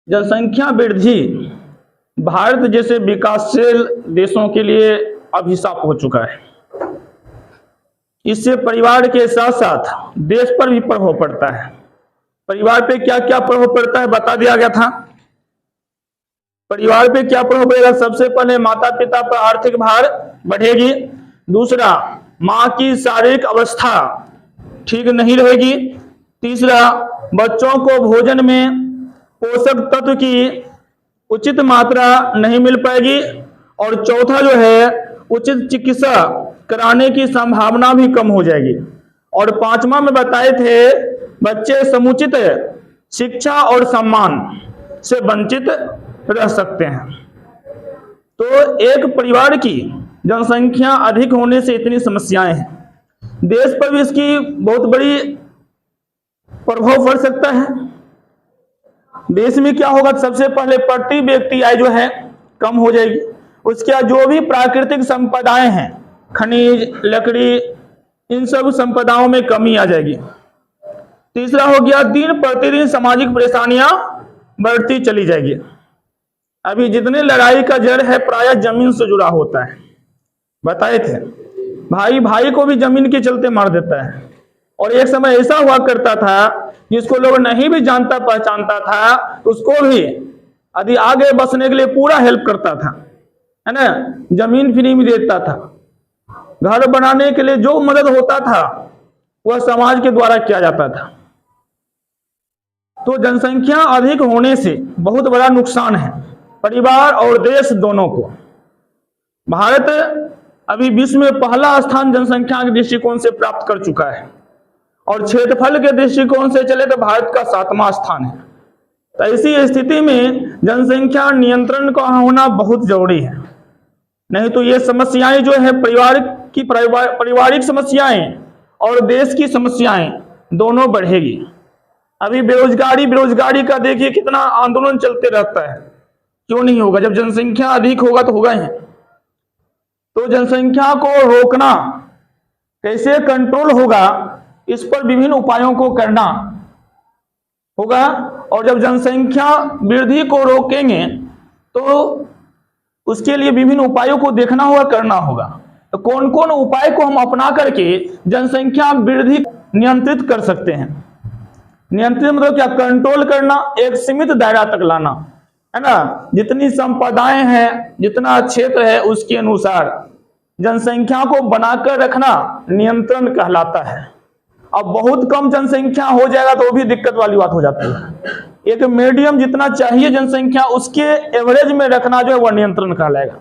जनसंख्या वृद्धि भारत जैसे विकासशील देशों के लिए अभिशाप हो चुका है। इससे परिवार के साथ साथ देश पर भी प्रभाव पड़ता है। परिवार पे क्या क्या प्रभाव पड़ता है बता दिया गया था। परिवार पे क्या प्रभाव पड़ेगा? सबसे पहले माता पिता पर आर्थिक भार बढ़ेगी। दूसरा, माँ की शारीरिक अवस्था ठीक नहीं रहेगी। तीसरा, बच्चों को भोजन में पोषक तत्व की उचित मात्रा नहीं मिल पाएगी। और चौथा जो है, उचित चिकित्सा कराने की संभावना भी कम हो जाएगी। और पांचवा में बताए थे, बच्चे समुचित शिक्षा और सम्मान से वंचित रह सकते हैं। तो एक परिवार की जनसंख्या अधिक होने से इतनी समस्याएं हैं। देश पर भी इसकी बहुत बड़ी प्रभाव पड़ सकता है। देश में क्या होगा? सबसे पहले प्रति व्यक्ति आय जो है कम हो जाएगी। उसके बाद जो भी प्राकृतिक संपदाएं हैं, खनिज, लकड़ी, इन सब संपदाओं में कमी आ जाएगी। तीसरा हो गया, दिन प्रतिदिन सामाजिक परेशानियां बढ़ती चली जाएगी। अभी जितने लड़ाई का जड़ है प्रायः जमीन से जुड़ा होता है। बताए थे, भाई भाई को भी जमीन के चलते मार देता है। और एक समय ऐसा हुआ करता था, जिसको लोग नहीं भी जानता पहचानता था, उसको भी यदि आगे बसने के लिए पूरा हेल्प करता था, है ना। जमीन फ्री में देता था। घर बनाने के लिए जो मदद होता था वह समाज के द्वारा किया जाता था। तो जनसंख्या अधिक होने से बहुत बड़ा नुकसान है परिवार और देश दोनों को। भारत अभी विश्व में पहला स्थान जनसंख्या के दृष्टिकोण से प्राप्त कर चुका है। और क्षेत्रफल के दृष्टिकोण से चले तो भारत का 7वां स्थान है। तो ऐसी स्थिति में जनसंख्या नियंत्रण का होना बहुत जरूरी है। नहीं तो ये समस्याएं जो है, पारिवारिक समस्याएं और देश की समस्याएं दोनों बढ़ेगी। अभी बेरोजगारी का देखिए कितना आंदोलन चलते रहता है। क्यों नहीं होगा? जब जनसंख्या अधिक होगा तो होगा ही। तो जनसंख्या को रोकना कैसे कंट्रोल होगा, इस पर विभिन्न उपायों को करना होगा। और जब जनसंख्या वृद्धि को रोकेंगे तो उसके लिए विभिन्न उपायों को देखना होगा, करना होगा। तो कौन कौन उपाय को हम अपना करके जनसंख्या वृद्धि नियंत्रित कर सकते हैं? नियंत्रित मतलब क्या? कंट्रोल करना, एक सीमित दायरा तक लाना, है ना। जितनी संपदाएं हैं, जितना क्षेत्र है, उसके अनुसार जनसंख्या को बनाकर रखना नियंत्रण कहलाता है। अब बहुत कम जनसंख्या हो जाएगा तो वो भी दिक्कत वाली बात हो जाती है। एक मीडियम जितना चाहिए जनसंख्या, उसके एवरेज में रखना जो है वह नियंत्रण कहलाएगा।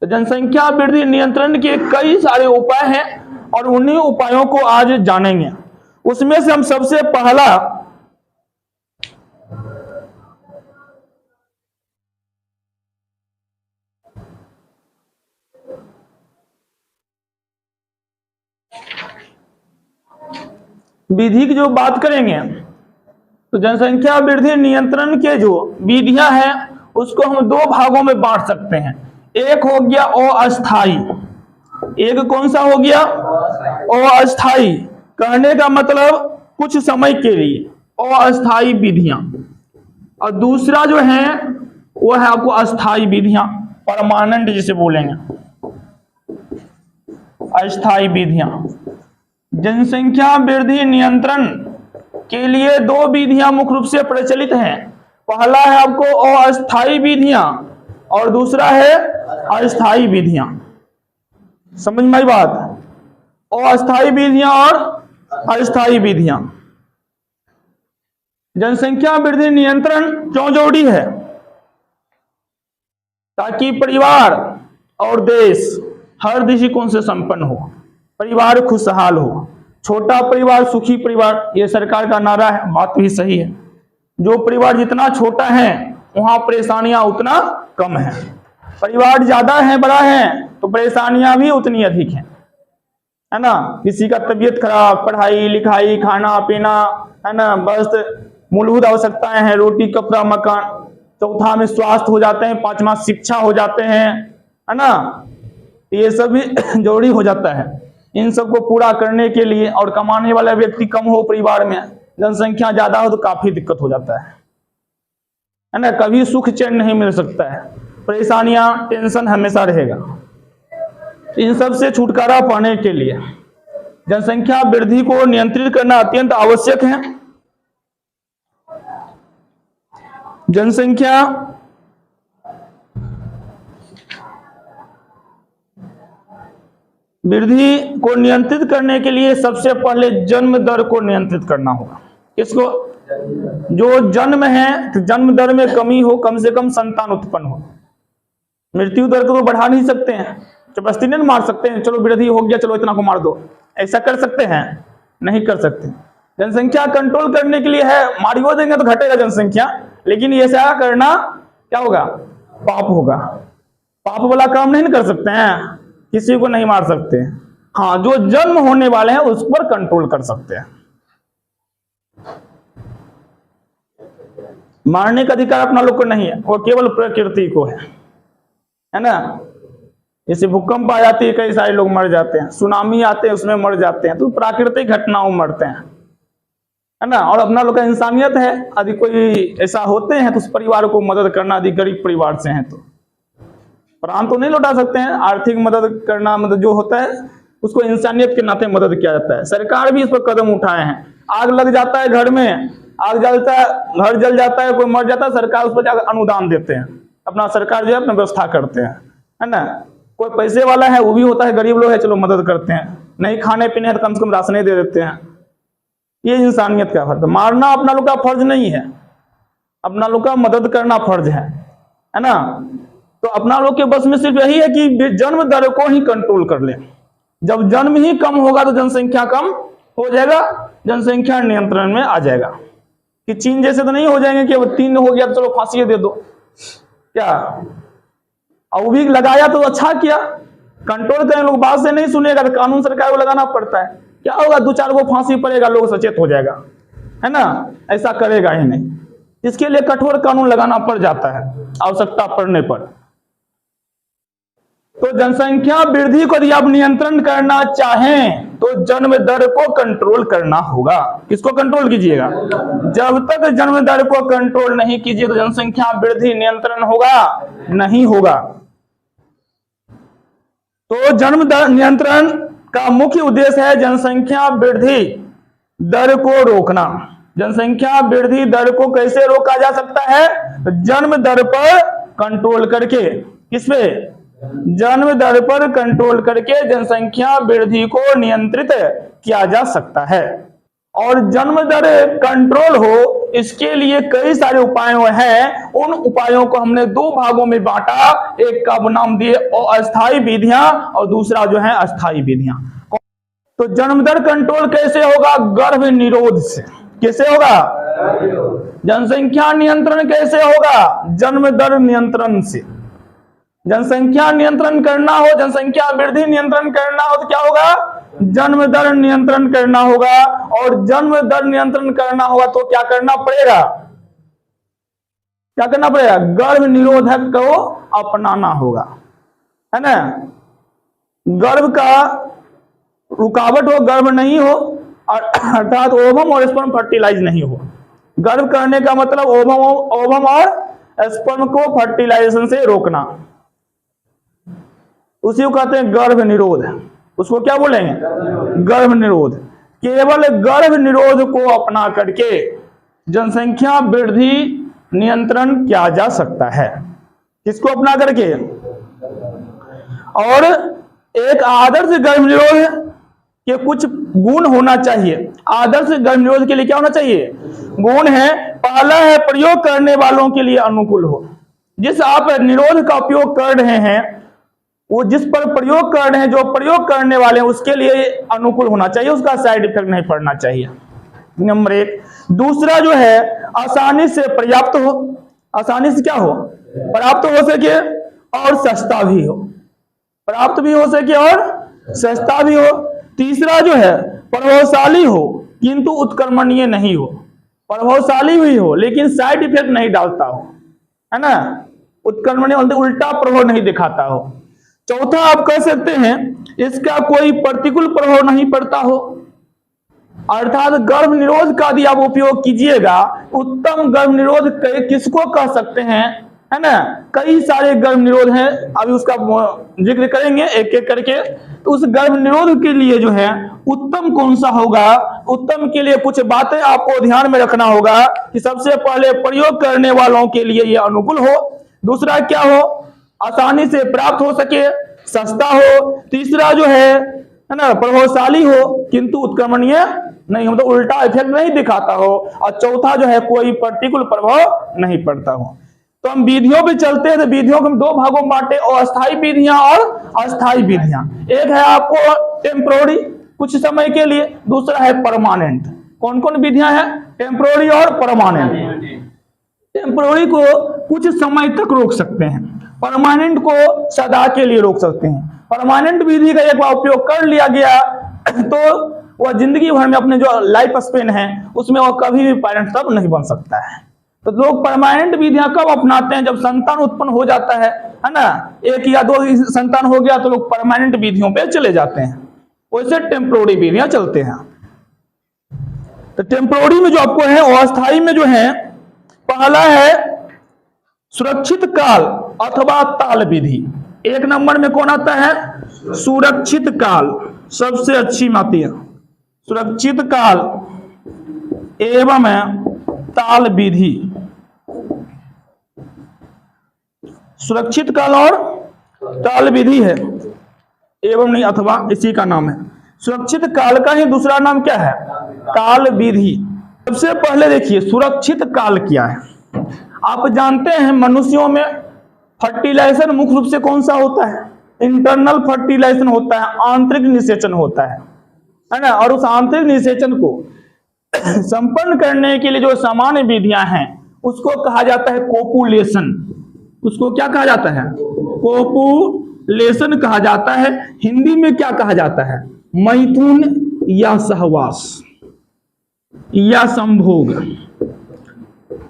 तो जनसंख्या वृद्धि नियंत्रण के कई सारे उपाय हैं और उन्हीं उपायों को आज जानेंगे। उसमें से हम सबसे पहला विधि की जो बात करेंगे, तो जनसंख्या वृद्धि नियंत्रण के जो विधियां हैं उसको हम दो भागों में बांट सकते हैं। एक हो गया अस्थायी। एक कौन सा हो गया? अस्थायी। कहने का मतलब कुछ समय के लिए अस्थायी विधियां। और दूसरा जो है वो है आपको अस्थायी विधियां, परमानेंट जिसे बोलेंगे, अस्थायी विधियां। जनसंख्या वृद्धि नियंत्रण के लिए दो विधियां मुख्य रूप से प्रचलित हैं। पहला है आपको अस्थायी विधियां और दूसरा है अस्थायी विधियां। समझ में आई बात? अस्थायी विधियां और अस्थायी विधियां। जनसंख्या वृद्धि नियंत्रण क्यों जरूरी है? ताकि परिवार और देश हर दृष्टिकोण से संपन्न हो, परिवार खुशहाल हो। छोटा परिवार सुखी परिवार, ये सरकार का नारा है, बात भी सही है। जो परिवार जितना छोटा है वहां परेशानियां उतना कम है। परिवार ज्यादा है, बड़ा है, तो परेशानियां भी उतनी अधिक है ना। किसी का तबीयत खराब, पढ़ाई लिखाई, खाना पीना, है ना, बस मूलभूत आवश्यकताएं हैं, रोटी कपड़ा मकान। चौथा में स्वास्थ्य हो जाते हैं, पांचवा शिक्षा हो जाते हैं, है ना। ये सब भी जरूरी हो जाता है। इन सबको पूरा करने के लिए और कमाने वाला व्यक्ति कम हो परिवार में, जनसंख्या ज्यादा हो तो काफी दिक्कत हो जाता है। है ना, कभी सुख चैन नहीं मिल सकता है, परेशानियां, टेंशन हमेशा रहेगा। इन सब से छुटकारा पाने के लिए जनसंख्या वृद्धि को नियंत्रित करना अत्यंत आवश्यक है। जनसंख्या वृद्धि को नियंत्रित करने के लिए सबसे पहले जन्म दर को नियंत्रित करना होगा। इसको जो जन्म है, तो जन्म दर में कमी हो, कम से कम संतान उत्पन्न हो। मृत्यु दर को तो बढ़ा नहीं सकते हैं, जबरदस्ती नहीं मार सकते हैं, चलो वृद्धि हो गया चलो इतना को मार दो, ऐसा कर सकते हैं? नहीं कर सकते। जनसंख्या कंट्रोल करने के लिए है, मारियो देंगे तो घटेगा जनसंख्या, लेकिन ऐसा करना क्या होगा? पाप होगा। पाप वाला काम नहीं कर सकते हैं, किसी को नहीं मार सकते। हाँ, जो जन्म होने वाले हैं उस पर कंट्रोल कर सकते हैं। मारने का अधिकार अपना लोग को नहीं है, वो केवल प्रकृति को है ना। जैसे भूकंप आ जाती है, कई सारे लोग मर जाते हैं, सुनामी आते हैं उसमें मर जाते हैं, तो प्राकृतिक घटनाओं में मरते हैं, है ना। और अपना लोग का इंसानियत है, यदि कोई ऐसा होते हैं तो उस परिवार को मदद करना, यदि गरीब परिवार से हैं तो प्राण तो नहीं लौटा सकते हैं, आर्थिक मदद करना, मतलब जो होता है उसको इंसानियत के नाते मदद किया जाता है। सरकार भी इस पर कदम उठाए हैं। आग लग जाता है घर में, आग जलता है, घर जल जाता है, कोई मर जाता है, सरकार उस पर जाकर अनुदान देते हैं, अपना सरकार जो है अपना व्यवस्था करते हैं, है ना। कोई पैसे वाला है वो भी होता है, गरीब लोग है चलो मदद करते हैं, नहीं खाने पीने तो कम से कम राशन दे देते हैं। ये इंसानियत का फर्ज है। मारना अपना लोग का फर्ज नहीं है, अपना लोग का मदद करना फर्ज है ना। तो अपना लोग के बस में सिर्फ यही है कि जन्म दर को ही कंट्रोल कर ले। जब जन्म ही कम होगा तो जनसंख्या कम हो जाएगा, जनसंख्या नियंत्रण में आ जाएगा। कि चीन जैसे तो नहीं हो जाएंगे कि अब 3 हो गया तो चलो फांसी दे दो, क्या? और वो भी लगाया तो अच्छा किया, कंट्रोल करें, लोग बात से नहीं सुनेगा तो कानून सरकार को लगाना पड़ता है। क्या होगा, 2-4 को फांसी पड़ेगा, लोग सचेत हो जाएगा, है ना। ऐसा करेगा ही नहीं, इसके लिए कठोर कानून लगाना पड़ जाता है आवश्यकता पड़ने पर। तो जनसंख्या वृद्धि को यदि आप नियंत्रण करना चाहें तो जन्म दर को कंट्रोल करना होगा। किसको कंट्रोल कीजिएगा? जब तक जन्म दर को कंट्रोल नहीं कीजिए तो जनसंख्या वृद्धि नियंत्रण होगा नहीं होगा। तो जन्म दर नियंत्रण का मुख्य उद्देश्य है जनसंख्या वृद्धि दर को रोकना। जनसंख्या वृद्धि दर को कैसे रोका जा सकता है? जन्म दर पर कंट्रोल करके। किस पे? जन्म दर पर कंट्रोल करके जनसंख्या वृद्धि को नियंत्रित किया जा सकता है। और जन्म दर कंट्रोल हो इसके लिए कई सारे उपाय हैं। उन उपायों को हमने 2 भागों में बांटा, एक का नाम दिए अस्थायी विधियां और दूसरा जो है अस्थायी विधियां। तो जन्म दर कंट्रोल कैसे होगा? गर्भ निरोध से। कैसे होगा? जनसंख्या नियंत्रण कैसे होगा? जन्म दर नियंत्रण से। जनसंख्या नियंत्रण करना हो, जनसंख्या वृद्धि नियंत्रण करना हो तो क्या होगा? जन्म दर नियंत्रण करना होगा। और जन्म दर नियंत्रण करना होगा तो क्या करना पड़ेगा? क्या करना पड़ेगा? गर्भ निरोधक को अपनाना होगा, है ना। गर्भ का रुकावट हो, गर्भ नहीं हो, अर्थात ओवम और स्पर्म फर्टिलाइज नहीं हो। गर्भ करने का मतलब ओवम और स्पर्म को फर्टिलाइजेशन से रोकना, उसी को कहते हैं गर्भ निरोध। उसको क्या बोलेंगे? गर्भ निरोध। केवल गर्भ निरोध को अपना करके जनसंख्या वृद्धि नियंत्रण किया जा सकता है। किसको अपना करके? और एक आदर्श गर्भ निरोध के कुछ गुण होना चाहिए। आदर्श गर्भ निरोध के लिए क्या होना चाहिए? गुण है, पहला है प्रयोग करने वालों के लिए अनुकूल हो। जिस आप निरोध का उपयोग कर रहे हैं, वो जिस पर प्रयोग कर रहे हैं, जो प्रयोग करने वाले हैं उसके लिए अनुकूल होना चाहिए, उसका साइड इफेक्ट नहीं पड़ना चाहिए, नंबर 1। दूसरा जो है आसानी से पर्याप्त हो। आसानी से क्या हो? प्राप्त हो सके और सस्ता भी हो। प्राप्त भी हो सके और सस्ता भी हो। तीसरा जो है प्रभावशाली हो किंतु उत्क्रमणीय नहीं हो। प्रभावशाली भी हो लेकिन साइड इफेक्ट नहीं डालता हो, है ना। उत्क्रमणीय उल्टा प्रभाव नहीं दिखाता हो। चौथा आप कह सकते हैं इसका कोई प्रतिकूल प्रभाव नहीं पड़ता हो। अर्थात गर्भ निरोध का यदि आप उपयोग कीजिएगा, उत्तम गर्भ निरोध किसको कह सकते हैं, है ना। कई सारे गर्भ निरोध हैं, अभी उसका जिक्र करेंगे एक एक करके। तो उस गर्भ निरोध के लिए जो है उत्तम कौन सा होगा, उत्तम के लिए कुछ बातें आपको ध्यान में रखना होगा कि सबसे पहले प्रयोग करने वालों के लिए यह अनुकूल हो, दूसरा क्या हो, आसानी से प्राप्त हो सके, सस्ता हो, तीसरा जो है ना प्रभावशाली हो किंतु उत्क्रमणीय नहीं, मतलब उल्टा इफेक्ट नहीं दिखाता हो, और चौथा जो है कोई प्रतिकूल प्रभाव नहीं पड़ता हो। तो हम विधियों पे चलते हैं, तो विधियों को हम दो भागों में बांटे, अस्थायी विधियां और अस्थायी विधियां। एक है आपको टेम्पोररी, कुछ समय के लिए, दूसरा है परमानेंट। कौन कौन विधियां हैं, टेम्पोररी और परमानेंट। टेम्पोररी को कुछ समय तक रोक सकते हैं, परमानेंट को सदा के लिए रोक सकते हैं। परमानेंट विधि का एक बार उपयोग कर लिया गया तो वह जिंदगी भर में अपने जो लाइफ स्पेन है उसमें वह कभी भी पेरेंट तब नहीं बन सकता है। तो लोग परमानेंट विधियां कब अपनाते हैं, जब संतान उत्पन्न हो जाता है ना, एक या दो संतान हो गया तो लोग परमानेंट विधियों पे चले जाते हैं, वैसे टेम्पोररी विधियां चलते हैं। तो टेम्पोररी में जो आपको है, अस्थायी में जो है, पहला है सुरक्षित काल अथवा ताल विधि। एक नंबर में कौन आता है, सुरक्षित काल, सबसे अच्छी बात है सुरक्षित काल एवं ताल विधि। सुरक्षित काल और ताल विधि है, एवं नहीं अथवा इसी का नाम है। सुरक्षित काल का ही दूसरा नाम क्या है, ताल विधि। सबसे पहले देखिए सुरक्षित काल क्या है। आप जानते हैं मनुष्यों में फर्टिलाइजेशन मुख्य रूप से कौन सा होता है, इंटरनल फर्टिलाइजेशन होता है, आंतरिक निषेचन होता है ना। और उस आंतरिक निषेचन को संपन्न करने के लिए जो सामान्य विधियां हैं उसको कहा जाता है कोपुलेशन। उसको क्या कहा जाता है, कोपुलेशन कहा जाता है। हिंदी में क्या कहा जाता है, मैथुन या सहवास या संभोग।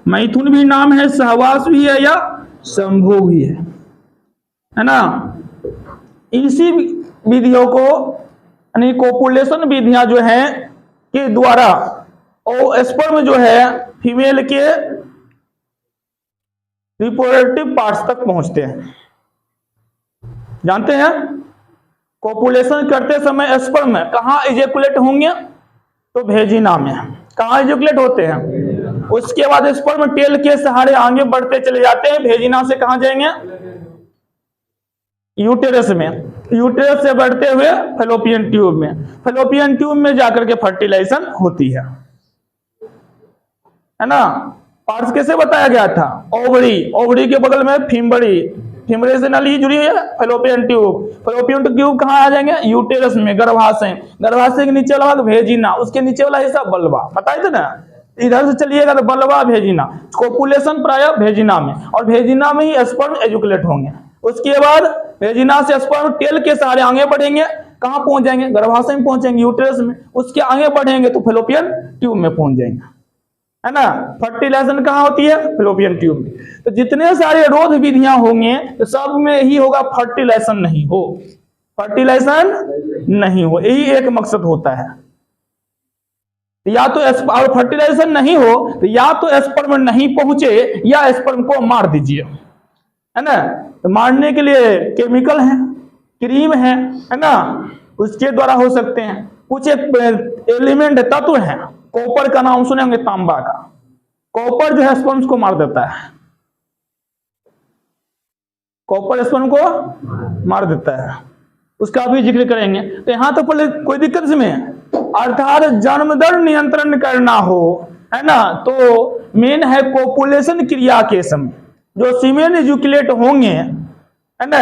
मैथुन भी नाम है, सहवास भी है या संभोग भी है ना। इसी विधियों को यानी कोपुलेशन विधियां जो है के द्वारा और स्पर्म जो है फीमेल के रिप्रोडक्टिव पार्ट्स तक पहुंचते हैं। जानते हैं कोपुलेशन करते समय स्पर्म कहां इजेकुलेट होंगे, तो भेजिना में। कहां इजेकुलेट होते हैं, उसके बाद स्पर्म टेल के सहारे आगे बढ़ते चले जाते हैं, भेजिना से कहां जाएंगे, यूटेरस में, यूटेरस से बढ़ते हुए फैलोपियन ट्यूब में, फैलोपियन ट्यूब में जाकर के फर्टिलाइजेशन होती है ना। पार्ट्स कैसे बताया गया था, ओवरी, ओवरी के बगल में फिम्बरी, फिम्बरी से नली जुड़ी है, फैलोपियन ट्यूब, फैलोपियन ट्यूब कहाँ आ जाएंगे, यूटेरस में, गर्भाशय, गर्भाशय के नीचे वाला भेजिना, उसके नीचे वाला हिस्सा बल्बा, बताए थे ना। इधर से चलिएगा तो बल्बा भेजिना, कोपुलेशन प्राय भेजिना में, और भेजिना में ही स्पर्म एजुकुलेट होंगे। उसके बाद भेजिना से स्पर्म टेल के सहारे आगे बढ़ेंगे, कहां पहुंच जाएंगे, गर्भाशय में पहुंचेंगे, यूटेरस में, उसके आगे बढ़ेंगे तो फैलोपियन ट्यूब में पहुंच जाएंगे, है ना। फर्टिलाइजेशन कहां होती है, फैलोपियन ट्यूब में। तो जितने सारे रोध विधियां होंगे तो सब में ही होगा फर्टिलाइजेशन नहीं हो, फर्टिलाइजेशन नहीं हो, यही एक मकसद होता है। या तो और फर्टिलाइजेशन नहीं हो तो या तो स्पर्म नहीं पहुंचे या स्पर्म को मार दीजिए, है ना। तो मारने के लिए केमिकल है, क्रीम है ना, उसके द्वारा हो सकते हैं। कुछ एक एलिमेंट तत्व है, कॉपर का नाम सुने होंगे, तांबा का, कॉपर जो है स्पर्म्स को मार देता है, कॉपर स्पर्म को मार देता है, उसका भी जिक्र करेंगे। तो यहां तो पहले कोई दिक्कत इसमें, अर्थात जन्म दर नियंत्रण करना हो, है ना, तो मेन है कोपुलेशन क्रिया के समय जो सीमेन एजुकुलेट होंगे, है ना,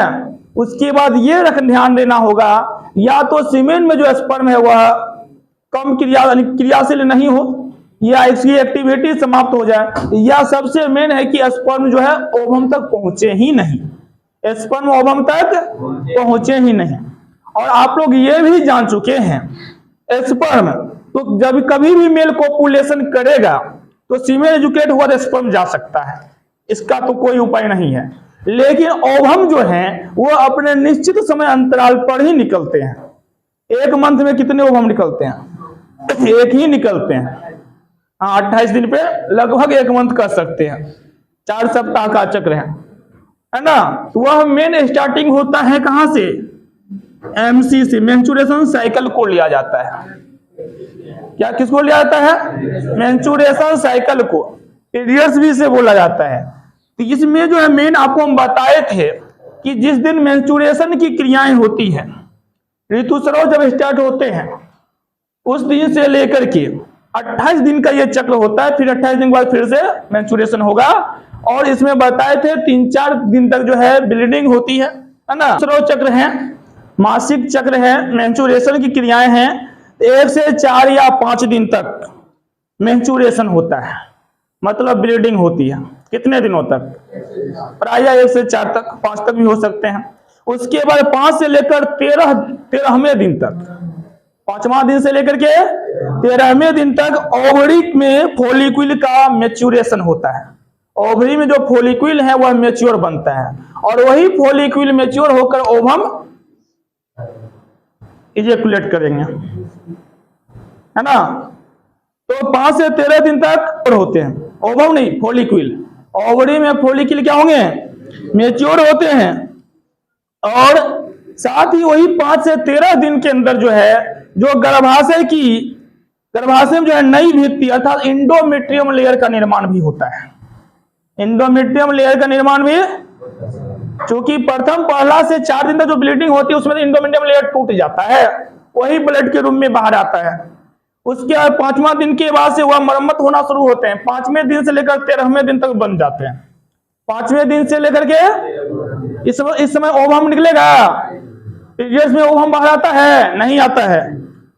उसके बाद ये ध्यान देना होगा या तो सीमेन में जो स्पर्म है वह कम क्रियाशील नहीं हो या इसकी एक्टिविटी समाप्त हो जाए, या सबसे मेन है कि स्पर्म जो है ओवम तक पहुंचे ही नहीं, स्पर्म ओवम तक पहुंचे ही नहीं। और आप लोग ये भी जान चुके हैं स्पर्म तो जब कभी भी मेल कोपुलेशन करेगा तो सीमेन एजुकेट हुआ तो स्पर्म जा सकता है, इसका तो कोई उपाय नहीं है। लेकिन ओवम जो है वो अपने निश्चित समय अंतराल पर ही निकलते हैं। एक मंथ में कितने ओवम निकलते हैं, एक ही निकलते हैं। हाँ, 28 दिन पे लगभग 1 मंथ कर सकते हैं, 4 सप्ताह का चक्र है ना। तो वह मेन स्टार्टिंग होता है कहां से? एमसी से, मेंस्ट्रुएशन साइकिल को लिया जाता है। क्या किसको लिया जाता है? मेंस्ट्रुएशन साइकिल को, पीरियड्स भी इसे बोला जाता है। तो इसमें जो है मेन आपको हम बताए थे कि जिस दिन मेंस्ट्रुएशन की क्रियाएं होती है, ऋतुस्राव जब स्टार्ट होते हैं, उस दिन से लेकर के 28 दिन का ये चक्र होता है। फिर 28 दिन के बाद फिर से मेंस्ट्रुएशन होगा। और इसमें बताए थे 3-4 दिन तक जो है ब्लीडिंग होती है ना। ऋतुस्राव चक्र है, मासिक चक्र है, मेंस्ट्रुएशन की क्रियाएं हैं। 1 से 4 या 5 दिन तक मेंस्ट्रुएशन होता है, मतलब ब्लीडिंग होती है। कितने दिनों तक? प्राय 1 से 4 तक, 5 तक भी हो सकते हैं। उसके बाद 5 से लेकर 13वें दिन तक, 5वां दिन से लेकर के 13वें दिन तक ओवरी में फॉलिक्यूल का मैच्योरेशन होता है। ओवरी में जो फॉलिक्यूल है वह मैच्योर बनता है, और वही फॉलिक्यूल मैच्योर होकर ओवम इजेकुलेट करेंगे, है ना। तो 5 से 13 दिन तक होते हैं, ओवम नहीं, फॉलिक्यूल। ओवरी में फॉलिक्यूल क्या होंगे? मैच्योर होते हैं। और साथ ही वही 5 से 13 दिन के अंदर जो है, जो गर्भाशय में जो है नई भित्ति अर्थात इंडोमेट्रियम लेयर का निर्माण भी होता है। इंडोमेट्रियम लेयर का निर्माण भी, चूंकि पहला से 4 दिन तक जो ब्लीडिंग होती है उसमें इंडोमेट्रियम लेयर टूट जाता है, वही ब्लड के रूप में बाहर आता है। उसके बाद 5वां दिन के बाद से वह मरम्मत होना शुरू होते हैं। 5वें दिन से लेकर 13वें दिन तक बन जाते हैं। 5वें दिन से लेकर के इस समय ओवम निकलेगा। पीरियड्स में ओवम बाहर आता है? नहीं आता है।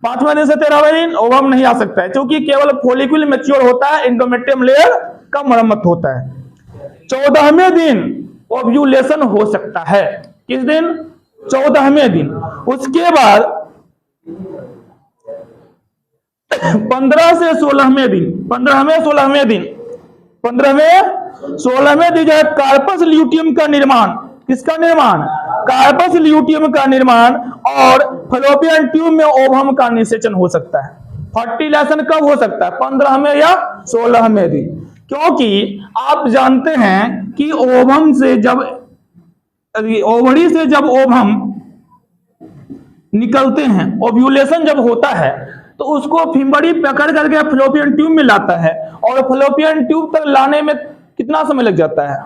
5वें दिन से 13वें दिन ओवम नहीं आ सकता है, क्योंकि केवल फॉलिक्यूल मैच्योर होता है, इंडोमेट्रियम लेयर का मरम्मत होता है। 14वें दिन ओव्यूलेशन हो सकता है। किस दिन? 14वें दिन। उसके बाद 15 से 16वें दिन, 15वें 16वें दिन जो है कार्पस ल्यूटियम का निर्माण। किसका निर्माण? कार्पस ल्यूटियम का निर्माण। और फलोपियन ट्यूब में ओवम का निषेचन हो सकता है। फर्टिलाइजेशन कब हो सकता है? 15वें या 16वें दिन। क्योंकि आप जानते हैं कि ओवम से जब, ओवरी से जब ओवम निकलते हैं, ओव्यूलेशन जब होता है, तो उसको फिंबड़ी पकड़ करके फलोपियन ट्यूब में लाता है, और फलोपियन ट्यूब तक लाने में कितना समय लग जाता है?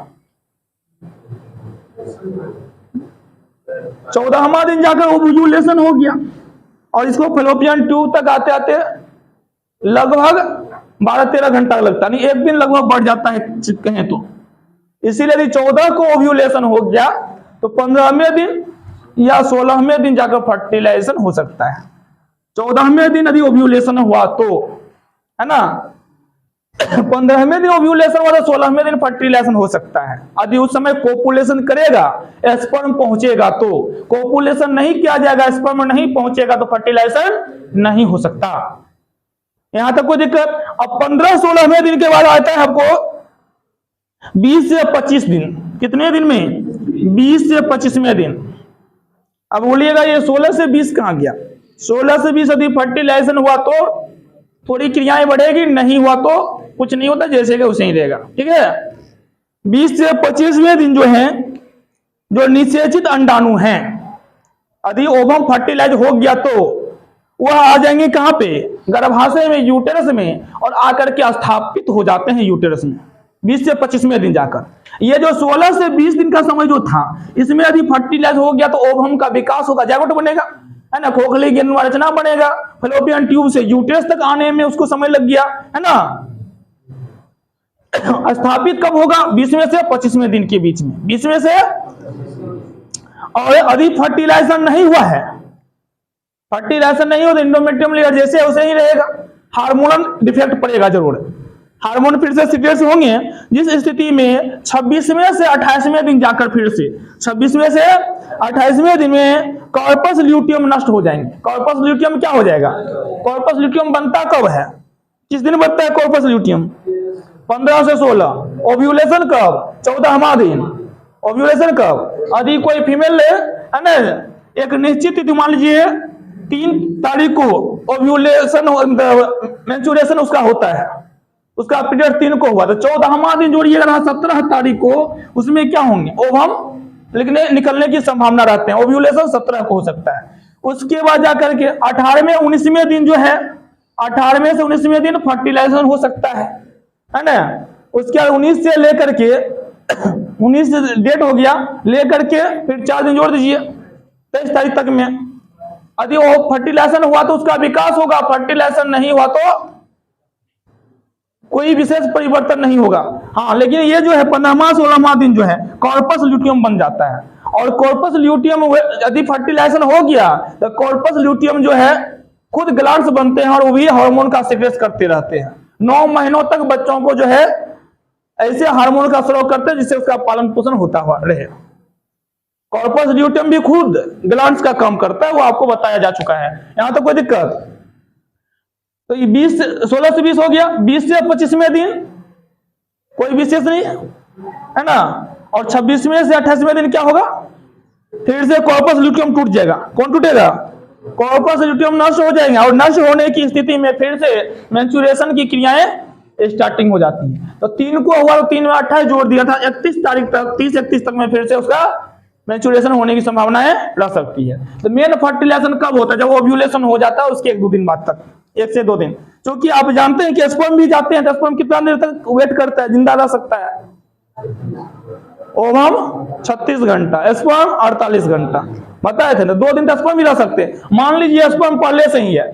14वां दिन जाकर ओव्यूलेशन हो गया, और इसको फलोपियन ट्यूब तक आते आते लगभग 12-13 घंटा लगता है, नहीं 1 दिन लगभग बढ़ जाता है कहें तो। इसीलिए यदि 14 को ओव्यूलेशन हो गया तो 15वें दिन या 16वें दिन जाकर फर्टिलाइजेशन हो सकता है। 14वें दिन यदि ओव्यूलेशन हुआ तो, है ना, 15वें दिन ओव्यूलेशन हुआ तो 16वें दिन फर्टिलाइजेशन हो सकता है। यदि उस समय कोपुलेशन करेगा, स्पर्म पहुंचेगा तो। कोपुलेशन नहीं किया जाएगा, स्पर्म नहीं पहुंचेगा तो फर्टिलाइजेशन नहीं हो सकता। यहां तक कोई दिक्कत? अब 15-16वें दिन के बाद आता है आपको 20 से 25 दिन। कितने दिन में? 20 से 25वें दिन। अब बोलिएगा ये 16 से 20 कहां गया? 16 से 20 यदि फर्टिलाइजेशन हुआ तो थोड़ी क्रियाएं बढ़ेगी, नहीं हुआ तो कुछ नहीं होता, जैसे कि उसे ही रहेगा। ठीक है। 20 से 25वें दिन जो है, जो निषेचित अंडाणु हैं, यदि ओवम फर्टिलाइज हो गया तो वह आ जाएंगे कहां पे? गर्भाशय में, यूटेरस में, और आकर के स्थापित हो जाते हैं यूटेरस में 20 से 25वें दिन जाकर। ये जो 16 से 20 दिन का समय जो था, इसमें यदि फर्टिलाइज हो गया तो ओवम का विकास होगा, जाइगोट बनेगा, है ना, खोखली गेंद रचना बनेगा। फलोपियन ट्यूब से यूटेरस तक आने में उसको समय लग गया, है ना। स्थापित कब होगा? 20वें से 25वें दिन के बीच में, 20वें से। और यदि फर्टिलाइजेशन नहीं हुआ है, फर्टिलाइजेशन नहीं हो तो इंडोमेट्रियम लेयर जैसे उसे ही रहेगा। हार्मोनल डिफेक्ट पड़ेगा जरूर, हार्मोन फिर से सीक्रेट होंगे, जिस स्थिति में 26वें से 28वें दिन जाकर फिर से 26वें से 28वें दिन में कॉर्पस ल्यूटियम नष्ट हो जाएंगे। कॉर्पस ल्यूटियम क्या हो जाएगा? कॉर्पस ल्यूटियम बनता कब है? किस दिन बनता है कॉर्पस ल्यूटियम? 15 से 16। ओव्यूलेशन कब? 14वां दिन। ओव्यूलेशन कब? यदि कोई फीमेल है ना, एक निश्चित तिथि मान लीजिए 3 तारीख को ओव्यूलेशन मेंस्ट्रुएशन उसका होता है, उसका पीरियड 3 को हुआ, तो 14वां दिन जोड़िएगा 17 तारीख को, उसमें क्या होंगे, ओवम निकलने की संभावना रहते हैं, ओव्यूलेशन 17 को हो सकता है। उसके बाद जाकर के 18वें 19वें दिन जो है, 18वें से 19वें दिन फर्टिलाइजेशन हो सकता है ना। उसके बाद 19 से लेकर के 19 डेट हो गया, लेकर के फिर 4 दिन जोड़ दीजिए 23 तारीख तक में। यदि वो फर्टिलाइजेशन हुआ तो उसका विकास होगा, फर्टिलाइजेशन नहीं हुआ तो कोई विशेष परिवर्तन नहीं होगा। हाँ, लेकिन ये जो है 15वां 16वां दिन जो है कॉर्पस ल्यूटियम बन जाता है, और कॉर्पस ल्यूटियम यदि फर्टिलाइजेशन हो गया तो कॉर्पस ल्यूटियम जो है खुद ग्लैंड्स बनते हैं और वो भी हार्मोन का सीक्रेट करते रहते हैं। 9 महीनों तक बच्चों को जो है ऐसे हार्मोन का स्राव करते हैं जिससे उसका पालन पोषण होता हुआ रहे। कॉर्पस ल्यूटियम भी खुद ग्लैंड्स का काम करता है, वो आपको बताया जा चुका है, यहां तो कोई दिक्कत। तो ये 16 से 20 हो गया, 20 से 25वें दिन कोई विशेष नहीं है ना, और 26वें से 28वें दिन क्या होगा, फिर से कॉर्पस ल्यूटियम टूट जाएगा। कौन टूटेगा, कॉर्पस ल्यूटियम नष्ट हो जाएंगे, और नष्ट होने की स्थिति में फिर से मेंस्ट्रुएशन की क्रियाएं स्टार्टिंग हो जाती है। तो 3 को हुआ तो 3 में 28 जोड़ दिया था, 31 तारीख तक 30-31 तक में फिर से उसका मेंस्ट्रुएशन होने की संभावनाएं रह सकती है। तो मेन फर्टिलाइजेशन कब होता है, जब ओव्यूलेशन हो जाता है उसके 1-2 दिन बाद तक, 1 से 2 दिन। क्योंकि आप जानते हैं कि स्पर्म भी जाते हैं, तो स्पर्म कितना देर तक वेट करता है, जिंदा रह सकता है, ओवम 36 घंटा, स्पर्म 48 घंटा बताए थे ना, 2 दिन तक स्पर्म भी रह सकते हैं। मान लीजिए स्पर्म पहले से ही है,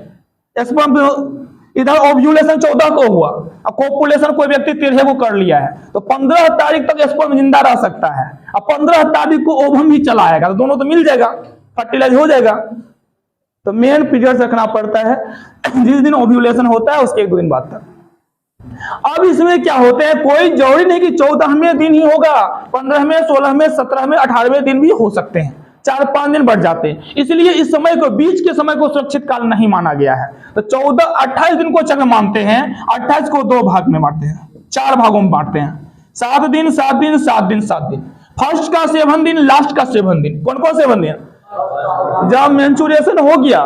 स्पर्म इधर ओव्यूलेशन 14 को हुआ, कोपुलेशन कोई व्यक्ति 13 को कर लिया है, तो 15 तारीख तक स्पर्म जिंदा रह सकता है, अब 15 तारीख को ओवम भी चला आएगा, तो दोनों तो मिल जाएगा, फर्टिलाइज हो जाएगा। तो मेन पीरियड रखना पड़ता है जिस दिन ओव्यूलेशन होता है उसके 1-2 दिन बाद तक। अब इसमें क्या होते हैं, कोई जरूरी नहीं कि 14वें दिन ही होगा, 15वें 16वें 17वें 18वें दिन भी हो सकते हैं, 4-5 दिन बढ़ जाते हैं। इसलिए इस समय को, बीच के समय को सुरक्षित काल नहीं माना गया है। तो 28 दिन को चक्र मानते हैं, 28 को 2 भाग में बांटते हैं, 4 भागों में बांटते हैं, 7 दिन 7 दिन 7 दिन 7 दिन, फर्स्ट का 7 दिन, लास्ट का 7 दिन। कौन कौन 7 दिन, जब मेंस्ट्रुएशन हो गया,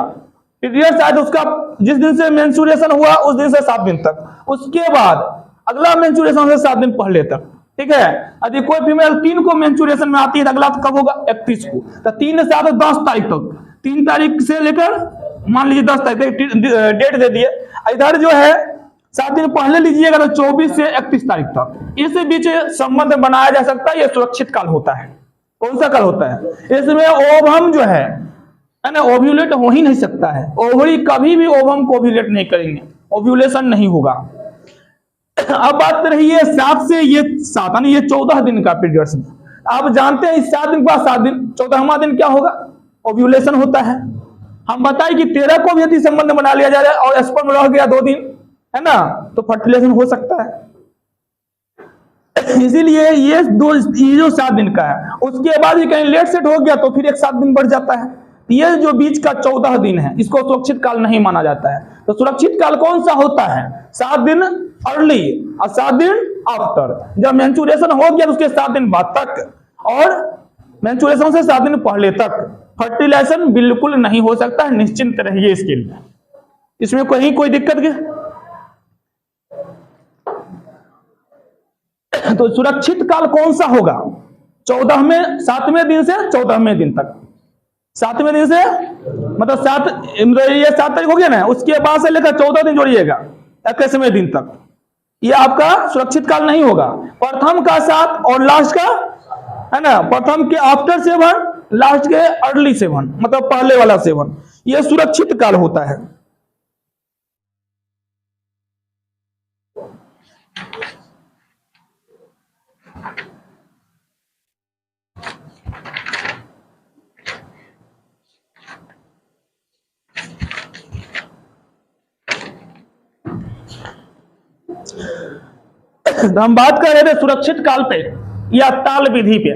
पीरियड शायद उसका जिस दिन से मेंस्ट्रुएशन हुआ उस दिन से 7 दिन तक, उसके बाद अगला मेंस्ट्रुएशन से 7 दिन पहले तक, ठीक है। यदि कोई फीमेल 3 को मेंस्ट्रुएशन में आती है तो अगला कब होगा, 31 को, तो 3 से 7 10 तारीख तक, 3 तारीख से लेकर मान लीजिए 10 तारीख तक डेट दे दिए। इधर जो है 7 दिन पहले लीजिएगा तो 24 से 31 तारीख तक, इस बीच संबंध बनाया जा सकता है, यह सुरक्षित काल होता है। कौन सा काल होता है, इसमें ओवम जो है ना ओव्यूलेट हो ही नहीं सकता है, ओवरी कभी भी ओवम को ओव्यूलेट नहीं करेंगे, ओव्यूलेशन नहीं होगा। अब बात रही है 7 से ये 7 यानी ये 14 दिन का पीरियड। आप जानते हैं इस 7 दिन के बाद 7 दिन 14वां दिन क्या होगा, ओव्यूलेशन होता है। हम बताएं कि 13 को भी यदि संबंध बना लिया जाए और स्पर्म रह गया 2 दिन, है ना, तो फर्टिलाइजेशन हो सकता है। इसीलिए ये जो 7 दिन का है, उसके बाद ही कहीं लेट सेट हो गया तो फिर एक 7 दिन बढ़ जाता है। ये जो बीच का 14 दिन है इसको सुरक्षित काल नहीं माना जाता है। तो सुरक्षित काल कौन सा होता है, 7 दिन अर्ली और 7 दिन आफ्टर। जब मेंस्ट्रुएशन हो गया तो उसके 7 दिन बाद तक, और मेंस्ट्रुएशन से 7 दिन पहले तक फर्टिलाइजेशन बिल्कुल नहीं हो सकता है, निश्चिंत रहिए इसके लिए, इसमें कहीं कोई दिक्कत क्या। तो सुरक्षित काल कौन सा होगा, 7वें दिन से 14वें दिन तक, 7वें दिन से मतलब 7 तारीख हो गया ना, उसके बाद से लेकर 14 दिन जोड़िएगा 21वें दिन तक, ये आपका सुरक्षित काल नहीं होगा। प्रथम का 7 और लास्ट का, है ना, प्रथम के आफ्टर 7, लास्ट के अर्ली 7, मतलब पहले वाला 7, ये सुरक्षित काल होता है। हम बात कर रहे थे सुरक्षित काल पे या ताल विधि पे,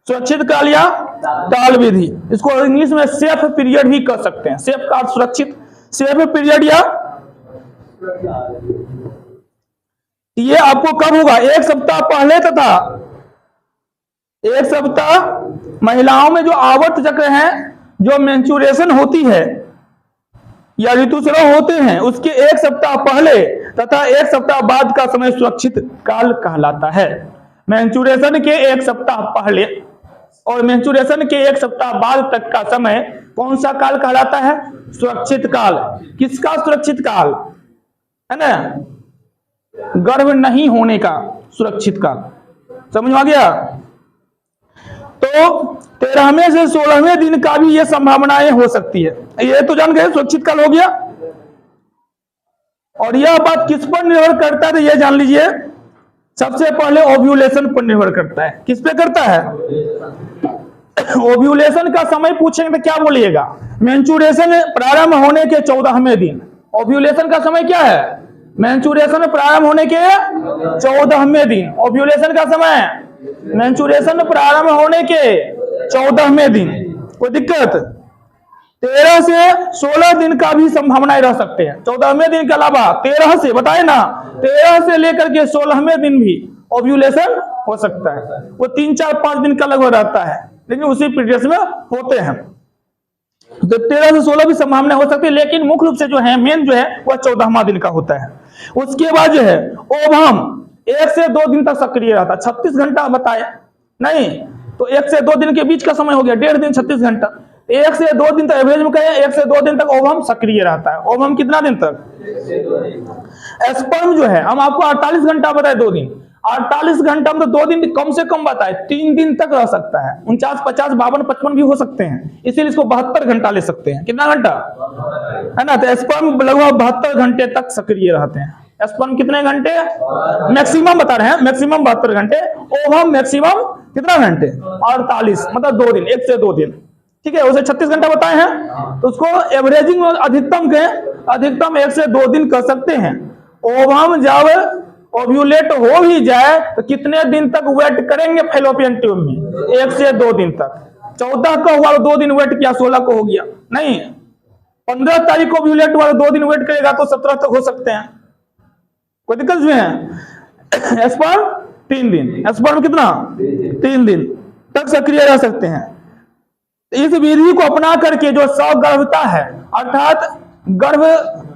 सुरक्षित काल या ताल विधि, इसको इंग्लिश में सेफ पीरियड भी कर सकते हैं। सेफ का सुरक्षित, सेफ पीरियड या ये आपको कब होगा, 1 सप्ताह पहले तथा 1 सप्ताह महिलाओं में जो आवर्त चक्र है, जो मेंस्ट्रुएशन होती है या ऋतुस्राव होते हैं उसके 1 सप्ताह पहले तथा 1 सप्ताह बाद का समय सुरक्षित काल कहलाता है। मेंस्ट्रुएशन के 1 सप्ताह पहले और मेंस्ट्रुएशन के 1 सप्ताह बाद तक का समय कौन सा काल कहलाता है? सुरक्षित काल। किसका सुरक्षित काल? है ना, गर्भ नहीं होने का सुरक्षित काल। समझ में आ गया? तो 13वें से 16वें दिन का भी ये संभावनाएं हो सकती है। ये तो जान गए सुरक्षित काल हो गया। और यह बात किस पर निर्भर करता है तो ये जान लीजिए, सबसे पहले ओव्यूलेशन पर निर्भर करता है। किस पे करता है? ओव्यूलेशन का समय पूछेंगे तो क्या बोलिएगा? मेंस्ट्रुएशन प्रारंभ होने के 14वें दिन। ओव्यूलेशन का समय क्या है? मेंस्ट्रुएशन प्रारंभ होने के 14वें दिन। ओव्यूलेशन का समय मेंस्ट्रुएशन प्रारंभ होने के 14वें दिन। कोई दिक्कत? 13 से 16 दिन का भी संभावनाएं रह सकते हैं। 14वें दिन के अलावा 13 से, बताए ना, 13 से लेकर के 16वें दिन भी ओव्यूलेशन हो सकता है। वो 3, 4, 5 दिन का लगभग रहता है, लेकिन उसी पीरियड में होते हैं। तो 13 से 16 भी संभावना हो सकती है, लेकिन मुख्य रूप से जो है मेन जो है वह 14वां दिन का होता है। उसके बाद जो है ओवम 1 से 2 दिन तक सक्रिय रहता है। 36 घंटा बताए नहीं, तो 1 से 2 दिन के बीच का समय हो गया 1.5 दिन 36 घंटा। 1 से 2 दिन तक एवरेज में कहें, 1 से 2 दिन तक ओवम सक्रिय रहता है। ओवम कितना दिन तक? स्पर्म जो है हम आपको 48 घंटा बताए 2 दिन, 48 घंटा में तो 2 दिन कम से कम बताए, 3 दिन तक रह सकता है। 49, 50, 52, 55 भी हो सकते हैं, इसीलिए इसको 72 घंटा ले सकते हैं। कितना घंटा है ना? तो स्पर्म लगभग 72 घंटे तक सक्रिय रहते हैं। स्पर्म कितने घंटे मैक्सिमम बता रहे हैं? मैक्सिमम 72 घंटे। ओवम मैक्सिमम कितना घंटे? 48, मतलब 2 दिन, 1 से 2 दिन। ठीक है, उसे 36 घंटा बताए हैं, तो उसको एवरेजिंग में अधिकतम के अधिकतम 1 से 2 दिन कर सकते हैं। ओवम जब ओव्यूलेट हो भी जाए तो कितने दिन तक वेट करेंगे फैलोपियन ट्यूब में? 1 से 2 दिन तक। 14 का हुआ 2 दिन वेट किया, 16 को हो गया नहीं। 15 तारीख को ओव्यूलेट हुआ 2 दिन वेट करेगा तो 17 तक हो सकते हैं। कोई दिक्कत भी है? स्पर्म 3 दिन, स्पर्म कितना? 3 दिन तक सक्रिय रह सकते हैं। इस विधि को अपना करके जो सगर्भता है, अर्थात गर्भ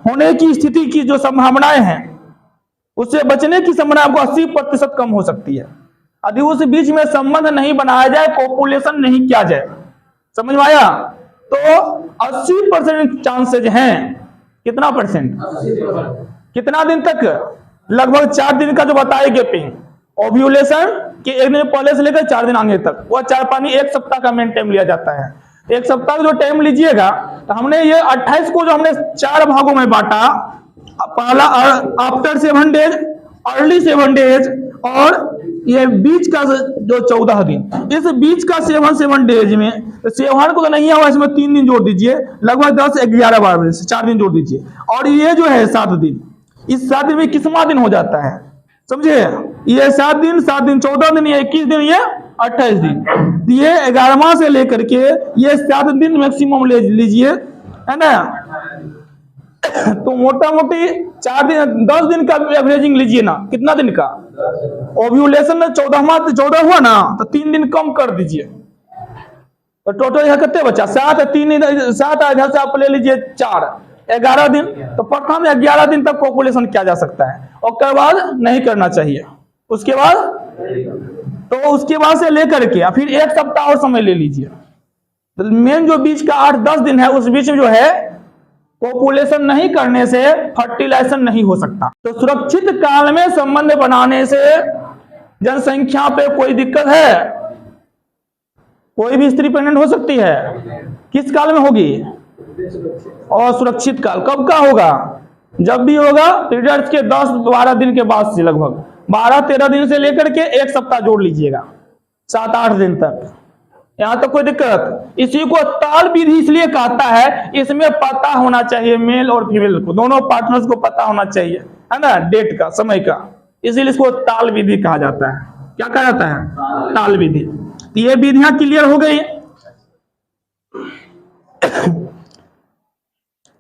होने की स्थिति की जो संभावनाएं हैं, उससे बचने की संभावना आपको 80% कम हो सकती है यदि उस बीच में संबंध नहीं बनाया जाए, पॉपुलेशन नहीं किया जाए। समझ में आया? तो 80% चांसेज हैं। कितना परसेंट? कितना दिन तक? लगभग 4 दिन का जो बताए गैपिंग, ओव्यूलेशन के 1 दिन पहले से लेकर 4 दिन आगे तक, वह 4 1 सप्ताह का मेन टाइम लिया जाता है। 1 सप्ताह का जो टाइम लीजिएगा, तो हमने ये 28 को जो हमने 4 भागों में बांटा, पहला आफ्टर 7 डेज, अर्ली 7 डेज, और ये बीच का जो 14 दिन। इस बीच का 7 डेज में 7 को तो नहीं हुआ, इसमें 3 दिन जोड़ दीजिए, लगभग 10, 11, 12 से 4 दिन जोड़ दीजिए, और ये जो है 7 दिन, इस 7 दिन में किस्मा दिन हो जाता है। समझे? ये 7 दिन, 7 दिन 14 दिन, ये 21 दिन, ये 28 दिन। ये 11वां से लेकर के ये 7 दिन मैक्सिमम ले लीजिए, है ना? तो मोटा मोटी 4 दिन, 10 दिन का एवरेजिंग लीजिए ना। कितना दिन का? ओव्यूलेशन में 14 हुआ ना, तो 3 दिन कम कर दीजिए, तो टोटल यहाँ कितने बचा? 7, 3, 7 इधर से आप ले लीजिए 4, 11 दिन। तो प्रथम 11 दिन तक पॉपुलेशन किया जा सकता है, और उसके बाद नहीं करना चाहिए। उसके बाद तो उसके बाद से लेकर के फिर 1 सप्ताह और समय ले लीजिए। तो मेन जो बीच का 8-10 दिन है, उस बीच में जो है पॉपुलेशन नहीं करने से फर्टिलाइजेशन नहीं हो सकता। तो सुरक्षित काल में संबंध बनाने से जनसंख्या पे कोई दिक्कत है? कोई भी स्त्री प्रेग्नेंट हो सकती है। किस काल में होगी? और सुरक्षित काल कब का होगा? जब भी होगा पीरियड्स के 10-12 दिन के बाद से, लगभग 12-13 दिन से लेकर के 1 सप्ताह जोड़ लीजिएगा, 7-8 दिन तक। यहां तक कोई दिक्कत? इसी को ताल विधि इसलिए कहता है, इसमें पता होना चाहिए मेल और फीमेल को, दोनों पार्टनर्स को पता होना चाहिए, है ना, डेट का, समय का, इसीलिए इसको ताल विधि कहा जाता है। क्या कहा जाता है? ताल विधि। ये विधियां क्लियर हो गई।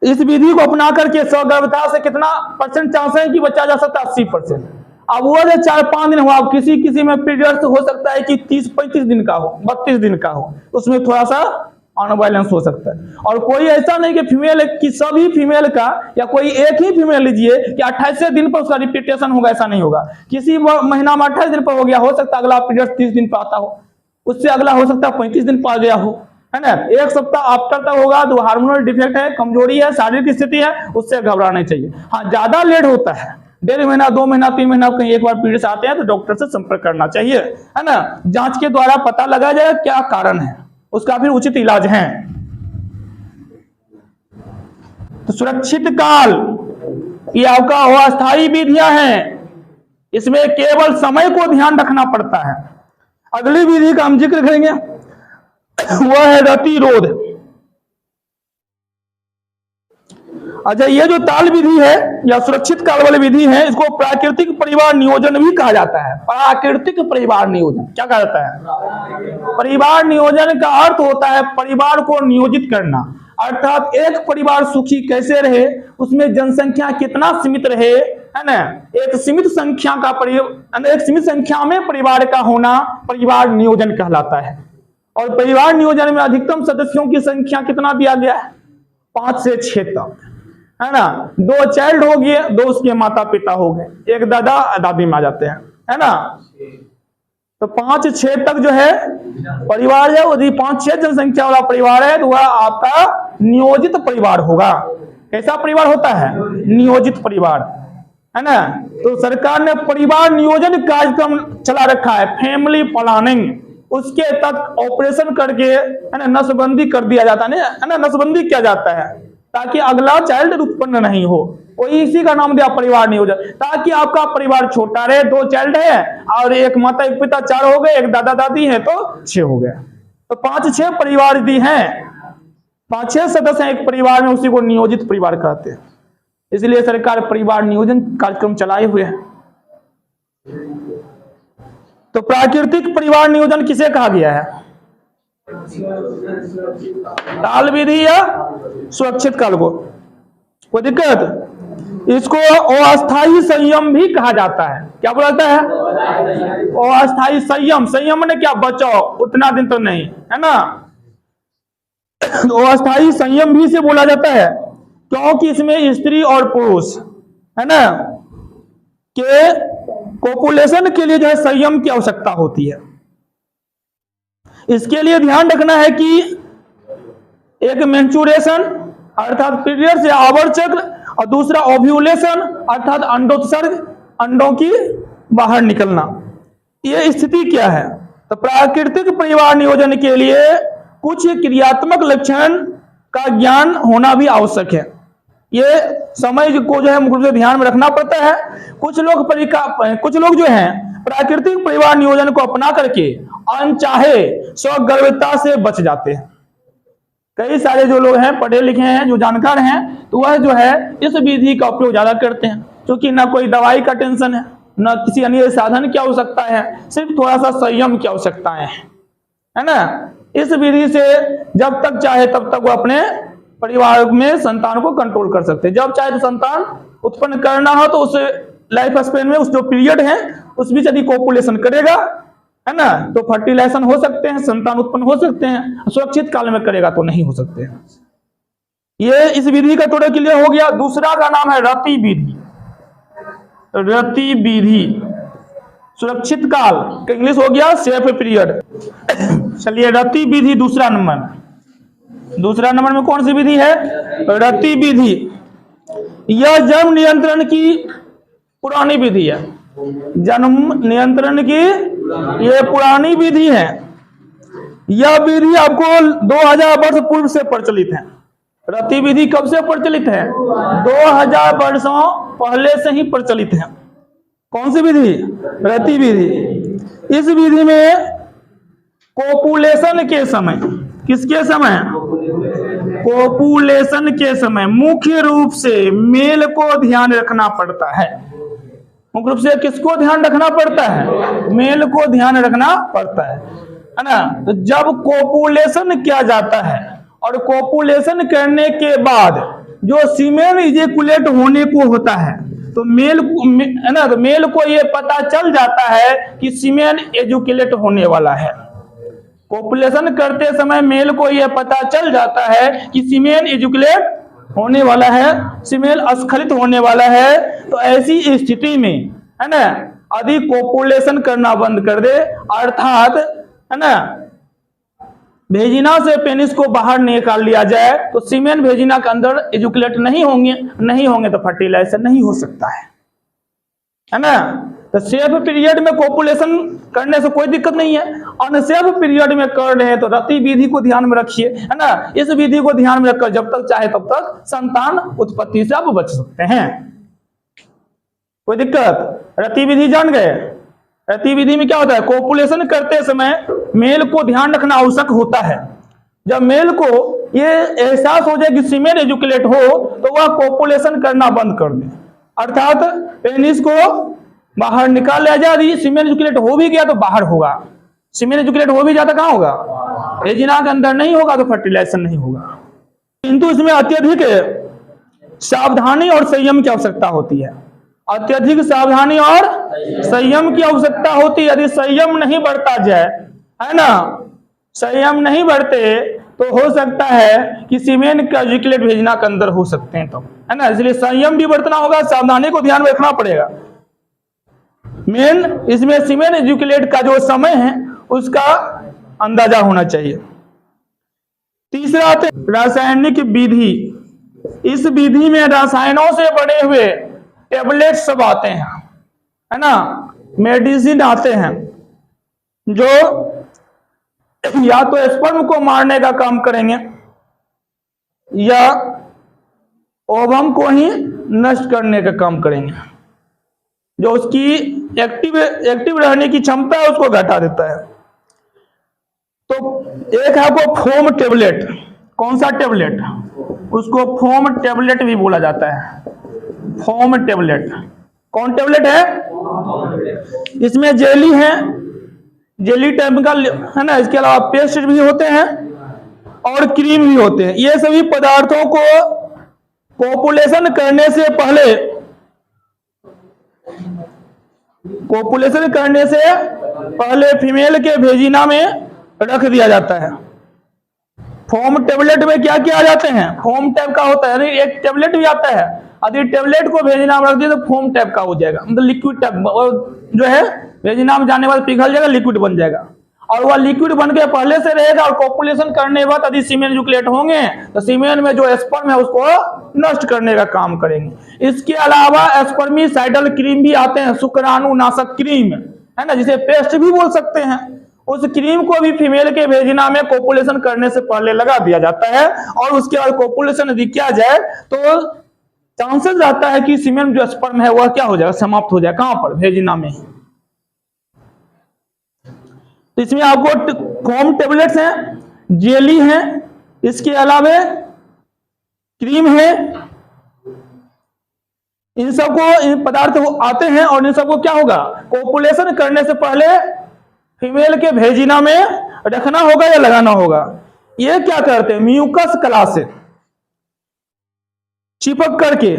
इस विधि को अपना करके सगर्भता से कितना % चांस है कि बचा जा सकता है? 80%। अब वो जो 4-5 दिन हुआ, किसी में पीरियड्स हो सकता है कि 30-35 दिन का हो, 32 दिन का हो, उसमें थोड़ा सा अनबैलेंस हो सकता है। और कोई ऐसा नहीं कि फीमेल की सभी फीमेल का या कोई एक ही फीमेल लीजिए कि 28 दिन पर उसका रिपीटेशन होगा, ऐसा नहीं होगा। किसी महीना में 28 दिन पर हो गया, हो सकता है अगला पीरियड 30 दिन पर आता हो, उससे अगला हो सकता है 35 दिन पर आ गया हो, है ना। एक सप्ताह आफ्टर तक होगा तो हार्मोनल डिफेक्ट है, कमजोरी है, शारीरिक स्थिति है, उससे घबराना नहीं चाहिए। हाँ, ज्यादा लेट होता है, 1.5 महीना 2 महीना 3 महीना कहीं एक बार पीरियड्स आते हैं तो डॉक्टर से संपर्क करना चाहिए, है ना। जांच के द्वारा पता लगा जाए क्या कारण है, उसका फिर उचित इलाज है। तो सुरक्षित काल ये आपका अस्थायी विधियां हैं, इसमें केवल समय को ध्यान रखना पड़ता है। अगली विधि का हम जिक्र करेंगे, वह है रतिरोध। अच्छा, ये जो ताल विधि है या सुरक्षित काल वाली विधि है, इसको प्राकृतिक परिवार नियोजन भी कहा जाता है। प्राकृतिक परिवार नियोजन क्या कहा जाता है? परिवार नियोजन का अर्थ होता है परिवार को नियोजित करना, अर्थात एक परिवार सुखी कैसे रहे, उसमें जनसंख्या कितना सीमित रहे, है ना। एक सीमित संख्या में परिवार का होना परिवार नियोजन कहलाता है। और परिवार नियोजन में अधिकतम सदस्यों की संख्या कितना दिया गया है? 5 से 6 तक, है ना। 2 चाइल्ड हो गए, 2 उसके माता पिता हो गए, एक दादा दादी में आ जाते हैं, है ना। तो 5-6 तक जो है परिवार है, यदि 5-6 जनसंख्या वाला परिवार है तो वह आपका नियोजित परिवार होगा। कैसा परिवार होता है? नियोजित परिवार, है ना। तो सरकार ने परिवार नियोजन कार्यक्रम चला रखा है, फैमिली प्लानिंग, उसके तक ऑपरेशन करके, है ना, नसबंदी कर दिया जाता है ना, नसबंदी किया जाता है ताकि अगला चाइल्ड उत्पन्न नहीं हो। कोई इसी का नाम दिया परिवार नियोजन, ताकि आपका परिवार छोटा रहे। 2 चाइल्ड है और एक माता एक पिता 4 हो गए, एक दादा दादी है तो 6 हो गए। तो 5-6 परिवार यदि हैं, 5-6 सदस्य हैं एक परिवार में, उसी को नियोजित परिवार कहते हैं। इसलिए सरकार परिवार नियोजन कार्यक्रम चलाए हुए है। तो प्राकृतिक परिवार नियोजन किसे कहा गया है? ताल विधि या सुरक्षित काल को? कोई दिक्कत? इसको अस्थायी संयम भी कहा जाता है। क्या बोला जाता है? अस्थायी संयम। संयम ने क्या? बचाओ, उतना दिन तो नहीं, है ना। अस्थायी संयम भी से बोला जाता है क्योंकि इसमें स्त्री और पुरुष, है ना, के पॉपुलेशन के लिए जो है संयम की आवश्यकता होती है। इसके लिए ध्यान रखना है कि एक मेंस्ट्रुएशन अर्थात पीरियड्स या आवर्त चक्र, और दूसरा ओव्यूलेशन अर्थात अंडोत्सर्ग, अंडों की बाहर निकलना। ये स्थिति क्या है? तो प्राकृतिक परिवार नियोजन के लिए कुछ क्रियात्मक लक्षण का ज्ञान होना भी आवश्यक है। ये समय को जो है मुख्य रूप से ध्यान में रखना पड़ता है। कुछ लोग जो हैं प्राकृतिक परिवार नियोजन को अपना करके अनचाहे स्वगर्भता से बच जाते हैं। कई सारे जो लोग हैं पढ़े लिखे हैं, जो जानकार हैं, तो वह जो है इस विधि का उपयोग ज्यादा करते हैं, क्योंकि ना कोई दवाई का टेंशन है, ना किसी अन्य साधन की आवश्यकता है, सिर्फ थोड़ा सा संयम की आवश्यकताएं है ना। इस विधि से जब तक चाहे तब तक वो अपने परिवार में संतान को कंट्रोल कर सकते हैं। जब चाहे तो संतान उत्पन्न करना हो तो उस लाइफ स्पेन में, उस जो पीरियड है उस बीच यदि कोपुलेशन करेगा, है ना, तो फर्टिलाइजेशन हो सकते हैं, संतान उत्पन्न हो सकते हैं। सुरक्षित काल में करेगा तो नहीं हो सकते हैं। ये इस विधि का थोड़ा क्लियर हो गया। दूसरा का नाम है रति विधि। रति विधि सुरक्षित काल, इंग्लिश हो गया सेफ पीरियड। चलिए रति विधि दूसरा नंबर में कौन सी विधि है? रति विधि। यह जन्म नियंत्रण की पुरानी विधि है। जन्म नियंत्रण की ये पुरानी विधि है। यह विधि आपको 2000 वर्ष पूर्व से प्रचलित है। रति विधि कब से प्रचलित है? 2000 वर्षों पहले से ही प्रचलित है। कौन सी विधि? रति विधि। इस विधि में कोपुलेशन के समय, किसके समय? कोपुलेशन के समय मुख्य रूप से मेल को ध्यान रखना पड़ता है। मुख्य रूप से किसको ध्यान रखना पड़ता है? मेल को ध्यान रखना पड़ता है ना। तो जब कोपुलेशन किया जाता है और कोपुलेशन करने के बाद जो सीमेन इजेकुलेट होने को होता है, तो मेल है ना, तो मेल को ये पता चल जाता है कि सीमेन एजुकेलेट होने वाला है। कोपुलेशन करते समय मेल को यह पता चल जाता है कि फीमेल इजुकुलेट होने वाला है, फीमेल स्खलित होने वाला है, तो ऐसी स्थिति में है ना यदि कोपुलेशन करना बंद कर दे, अर्थात है ना भेजिना से पेनिस को बाहर निकाल लिया जाए, तो सीमेन भेजिना के अंदर इजुकुलेट नहीं होंगे तो फर्टिलाइजेशन नहीं हो सकता है ना। तो सेफ पीरियड में कोपुलेशन करने से कोई दिक्कत नहीं है, अनसेफ पीरियड में कर रहे हैं तो रति विधि को ध्यान में रखिए, है ना। इस विधि को ध्यान में रखकर जब तक चाहे तब तक संतान उत्पत्ति से आप बच सकते हैं, कोई दिक्कत। रति विधि जान गए, रति विधि में क्या होता है, कोपुलेशन करते समय मेल को ध्यान रखना आवश्यक होता है। जब मेल को ये एहसास हो जाए कि सीमेन एजुकुलेट हो तो वह कोपुलेशन करना बंद कर दे, अर्थात पेनिस को बाहर निकाल लिया जाए। सीमेन एजुकुलेट हो भी गया तो बाहर होगा, सीमेन एजुकुलेट हो भी जाता कहाँ होगा, वेजिना के अंदर नहीं होगा, तो फर्टिलाइजेशन नहीं होगा। किंतु इसमें अत्यधिक सावधानी और संयम की आवश्यकता होती है, अत्यधिक सावधानी और संयम की आवश्यकता होती है। यदि संयम नहीं बरता जाए, है ना, संयम नहीं बरते तो हो सकता है कि सीमेन का एजुकुलेट वेजिना के अंदर हो सकते हैं, तो है ना, इसलिए संयम भी बरतना होगा, सावधानी को ध्यान में रखना पड़ेगा। मेन इसमें सीमेन एजुकुलेट का जो समय है उसका अंदाजा होना चाहिए। तीसरा आते रासायनिक विधि। इस विधि में रसायनों से बने हुए टेबलेट्स सब आते हैं, है ना, मेडिसिन आते हैं जो या तो स्पर्म को मारने का काम करेंगे या ओवम को ही नष्ट करने का काम करेंगे, जो उसकी एक्टिव रहने की क्षमता है उसको घटा देता है। तो एक है वो फोम टेबलेट। कौन सा टेबलेट, उसको फोम टेबलेट भी बोला जाता है, फोम टेबलेट। कौन टेबलेट है, इसमें जेली है, जेली टाइप का है ना, इसके अलावा पेस्ट भी होते हैं और क्रीम भी होते हैं। ये सभी पदार्थों को कोपुलेशन करने से पहले फीमेल के वेजिना में रख दिया जाता है। फोम टेबलेट में क्या किया जाते हैं, फोम टाइप का होता है, एक टेबलेट भी आता है, यदि टेबलेट को वेजिना में रख दिया तो फोम टाइप का हो जाएगा, मतलब लिक्विड टाइप जो है वेजिना में जाने बाद पिघल जाएगा, लिक्विड बन जाएगा, और वह लिक्विड बन के पहले से रहेगा। और कोपुलेशन करने के बाद यदि सीमेन एजुकुलेट होंगे तो सीमेन में जो स्पर्म है उसको नष्ट करने का काम करेंगे। इसके अलावा स्पर्मिसाइडल क्रीम भी आते हैं, शुक्राणुनाशक क्रीम, है ना, जिसे पेस्ट भी बोल सकते हैं। उस क्रीम को भी फीमेल के वेजिना में कोपुलेशन करने से पहले लगा दिया जाता है, और उसके बाद कोपुलेशन यदि किया जाए तो चांसेस रहता है कि सीमेन जो स्पर्म है वह क्या हो जाएगा, समाप्त हो जाएगा, कहां पर, वेजिना में। तो इसमें आपको फोम टेबलेट्स हैं, जेली हैं, इसके अलावा क्रीम है, इन सबको, इन पदार्थ आते हैं, और इन सबको क्या होगा, कोपुलेशन करने से पहले फीमेल के वेजिना में रखना होगा या लगाना होगा। ये क्या करते हैं, म्यूकस कला से चिपक करके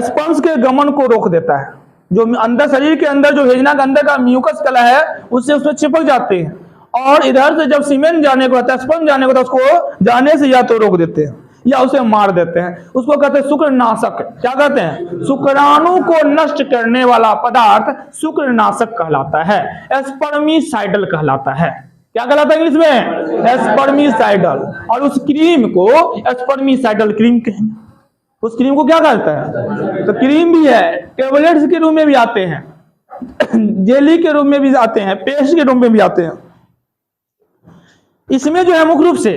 स्पर्म्स के गमन को रोक देता है। जो अंदर शरीर के अंदर जो वेजिना के अंदर का म्यूकस कला है उससे उसमें चिपक जाते हैं, और इधर से जब सीमेन जाने को होता है, स्पर्म जाने को होता है, उसको जाने से या तो रोक देते हैं या उसे मार देते हैं। उसको कहते हैं शुक्रनाशक। क्या कहते हैं, शुक्राणु को नष्ट करने वाला पदार्थ शुक्रनाशक कहलाता है, स्पर्मिसाइडल कहलाता है। क्या कहलाता है इंग्लिश में, स्पर्मिसाइडल। और उस क्रीम को स्पर्मिसाइडल क्रीम कहेंगे। उस क्रीम को क्या कहता है, तो क्रीम भी है, टेबलेट्स के रूप में भी आते हैं, जेली के रूप में भी आते हैं, पेस्ट के रूप में भी आते हैं। इसमें जो है मुख्य रूप से